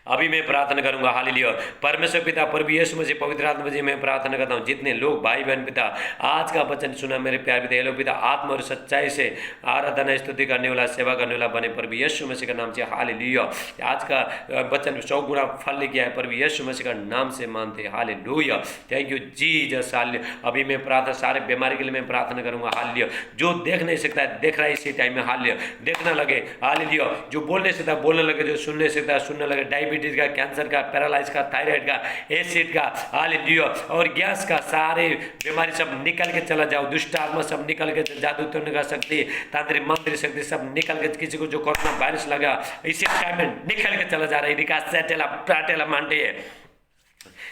अभी मैं प्रार्थना करूंगा। हालेलुया। परमेश्वर पिता, प्रभु यीशु मसीह, पवित्र आत्मा जी, मैं प्रार्थना करता हूं, जितने लोग भाई बहन पिता आज का वचन सुना मेरे प्यार पिता, ये लोग पिता आत्मा और सच्चाई से आराधना स्तुति करने वाला, सेवा करने वाला बने प्रभु यीशु मसीह का नाम से। हालेलुया। आज का वचन 100 गुना फल लेके आए प्रभु यीशु मसीह का नाम से मानते हैं। Hallelujah. Thank you Jesus. Hallelujah. अभी मैं प्रार्थना, सारे बीमारी के लिए मैं प्रार्थना करूंगा। हालेलुया। जो देख नहीं सकता है देख रहा है इसी टाइम में, हालेलुया, देखना लगे। हालेलुया। जो बोल नहीं सकता बोलने लगे, जो सुन नहीं सकता सुनने लगे, डायबिटीज का, कैंसर का, पैरालाइज का, थायराइड का, एसिड का, हालेलुया, और गैस का, सारे बीमारी सब निकल के चला जाओ। दुष्ट आत्मा सब निकल के, जादू तोड़ने का शक्ति, तांत्रिक मंत्री शक्ति सब निकल के, किसी को जो कोरोना वायरस लगा इसी टाइम में निकल के चला जा रहा है। रिका सेटेला प्राटेला मांडे है,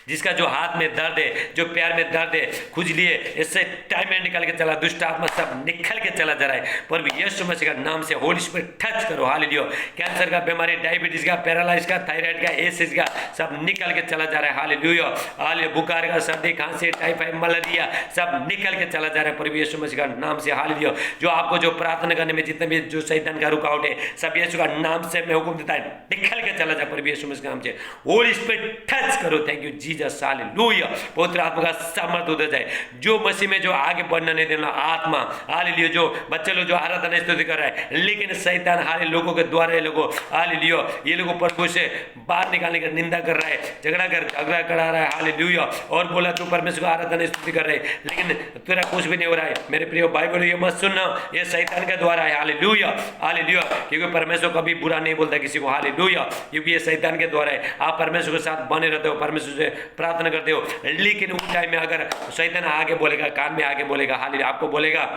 जिसका जो हाथ में दर्द है, जो पैर में दर्द है, खुजली है, इससे टाइम में निकल के चला, दुष्ट आत्मा सब निकल के चला जा रहा है। पर यीशु मसीह का नाम से होली स्पिरिट टच करो। हालेलुया। कैंसर का बीमारी, डायबिटीज का, पैरालाइज का, थायराइड का, एसिड का सब निकल के चला जा रहा है। हालेलुया। हालेलुया। बुखार का, सर्दी, खांसी, टाइफाइड, मलेरिया सब निकल के चला जा रहा है प्रभु यीशु मसीह का नाम से। हालेलुया। जो आपको जो प्रार्थना करने में जितने भी जो शैतान का रुकावट है, सब यीशु का नाम से मैं हुक्म देता है, निकल के चला जा प्रभु यीशु मसीह के नाम से। होली स्पिरिट टच करो। Thank you Jesus. हालेलुया। पवित्र आत्मा का सामर्थ उतर जाए, जो मसीह में जो आगे बढ़ना नहीं देना आत्मा। हालेलुया। जो बच्चे लोग जो आराधना स्तुति कर रहा है, लेकिन शैतान हाले लोगों के द्वारा ये लोगों, हालेलुया, ये लोगों प्रभु से बाहर निकालने की निंदा कर रहा है, झगड़ा करा रहा है। हालेलुया। और बोला तू परमेश्वर को आराधना स्तुति कर रहे है, लेकिन तेरा कुछ भी नहीं हो रहा है। मेरे प्रिय भाई बहनों, ये मत सुनना, ये शैतान के द्वारा है। हालेलुया। हालेलुया। क्योंकि परमेश्वर कभी बुरा नहीं बोलता किसी को। हालेलुया। क्योंकि ये शैतान के द्वारा है। आप परमेश्वर के साथ बने रहते हो, परमेश्वर से प्रार्थना करते हो, लेकिन उस टाइम में अगर शैतान आगे बोलेगा, कान में आगे बोलेगा, हालेलुया, आपको बोलेगा,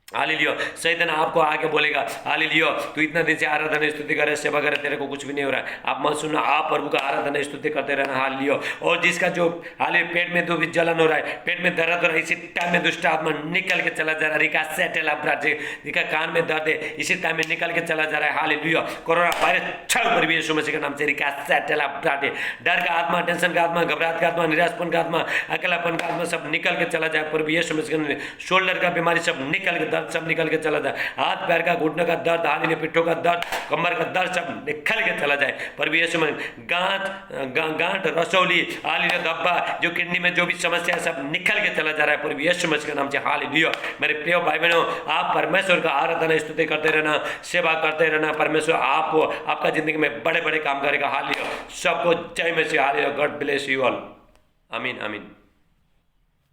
हालेलुया, शैतान आपको आके बोलेगा, हालेलुया, तू इतना दिन से आराधना स्तुति करे, सेवा करे, तेरे को कुछ भी नहीं हो रहा है। आप मत सुनना, आप प्रभु का आराधना स्तुति करते रहना। हालेलुया। और जिसका जो हालेलुया पेट में तो भी जलन हो रहा है, पेट में दर्द हो रहा है, इसी टाइम में दुष्ट आत्मा निकल के चला जा रहा है। रिका सेटेला ब्राजे, रिका कान में दर्द है, इसी टाइम में निकल के चला जा रहा है। हालेलुया। कोरोना वायरस छल पर भी यीशु मसीह के नाम से। रिका सेटेला ब्राजे, डर का आत्मा, टेंशन का आत्मा, घबराहट का आत्मा, निराशपन का आत्मा, अकेलापन का आत्मा सब निकल के चला जाए। पर यीशु मसीह के शोल्डर का बीमारी सब निकल के, दर्द सब निकल के चला जाए, हाथ पैर का, घुटने का दर्द, हालेलुया, पिट्ठों का दर्द, कमर का दर्द सब निकल के चला जाए। पर यीशु में गांठ, रसौली, हालेलुया, धब्बा, जो किडनी में जो भी समस्या है सब निकल के चला जा रहा है पर यीशु मसीह के नाम से। हालेलुया। मेरे प्रिय भाई बहनों, आप परमेश्वर का आराधना स्तुति करते रहना, सेवा करते रहना। परमेश्वर आपको आपका जिंदगी में बड़े बड़े काम करेगा। हालेलुया। सबको जय मसीह। हालेलुया। God bless you all. आमीन आमीन।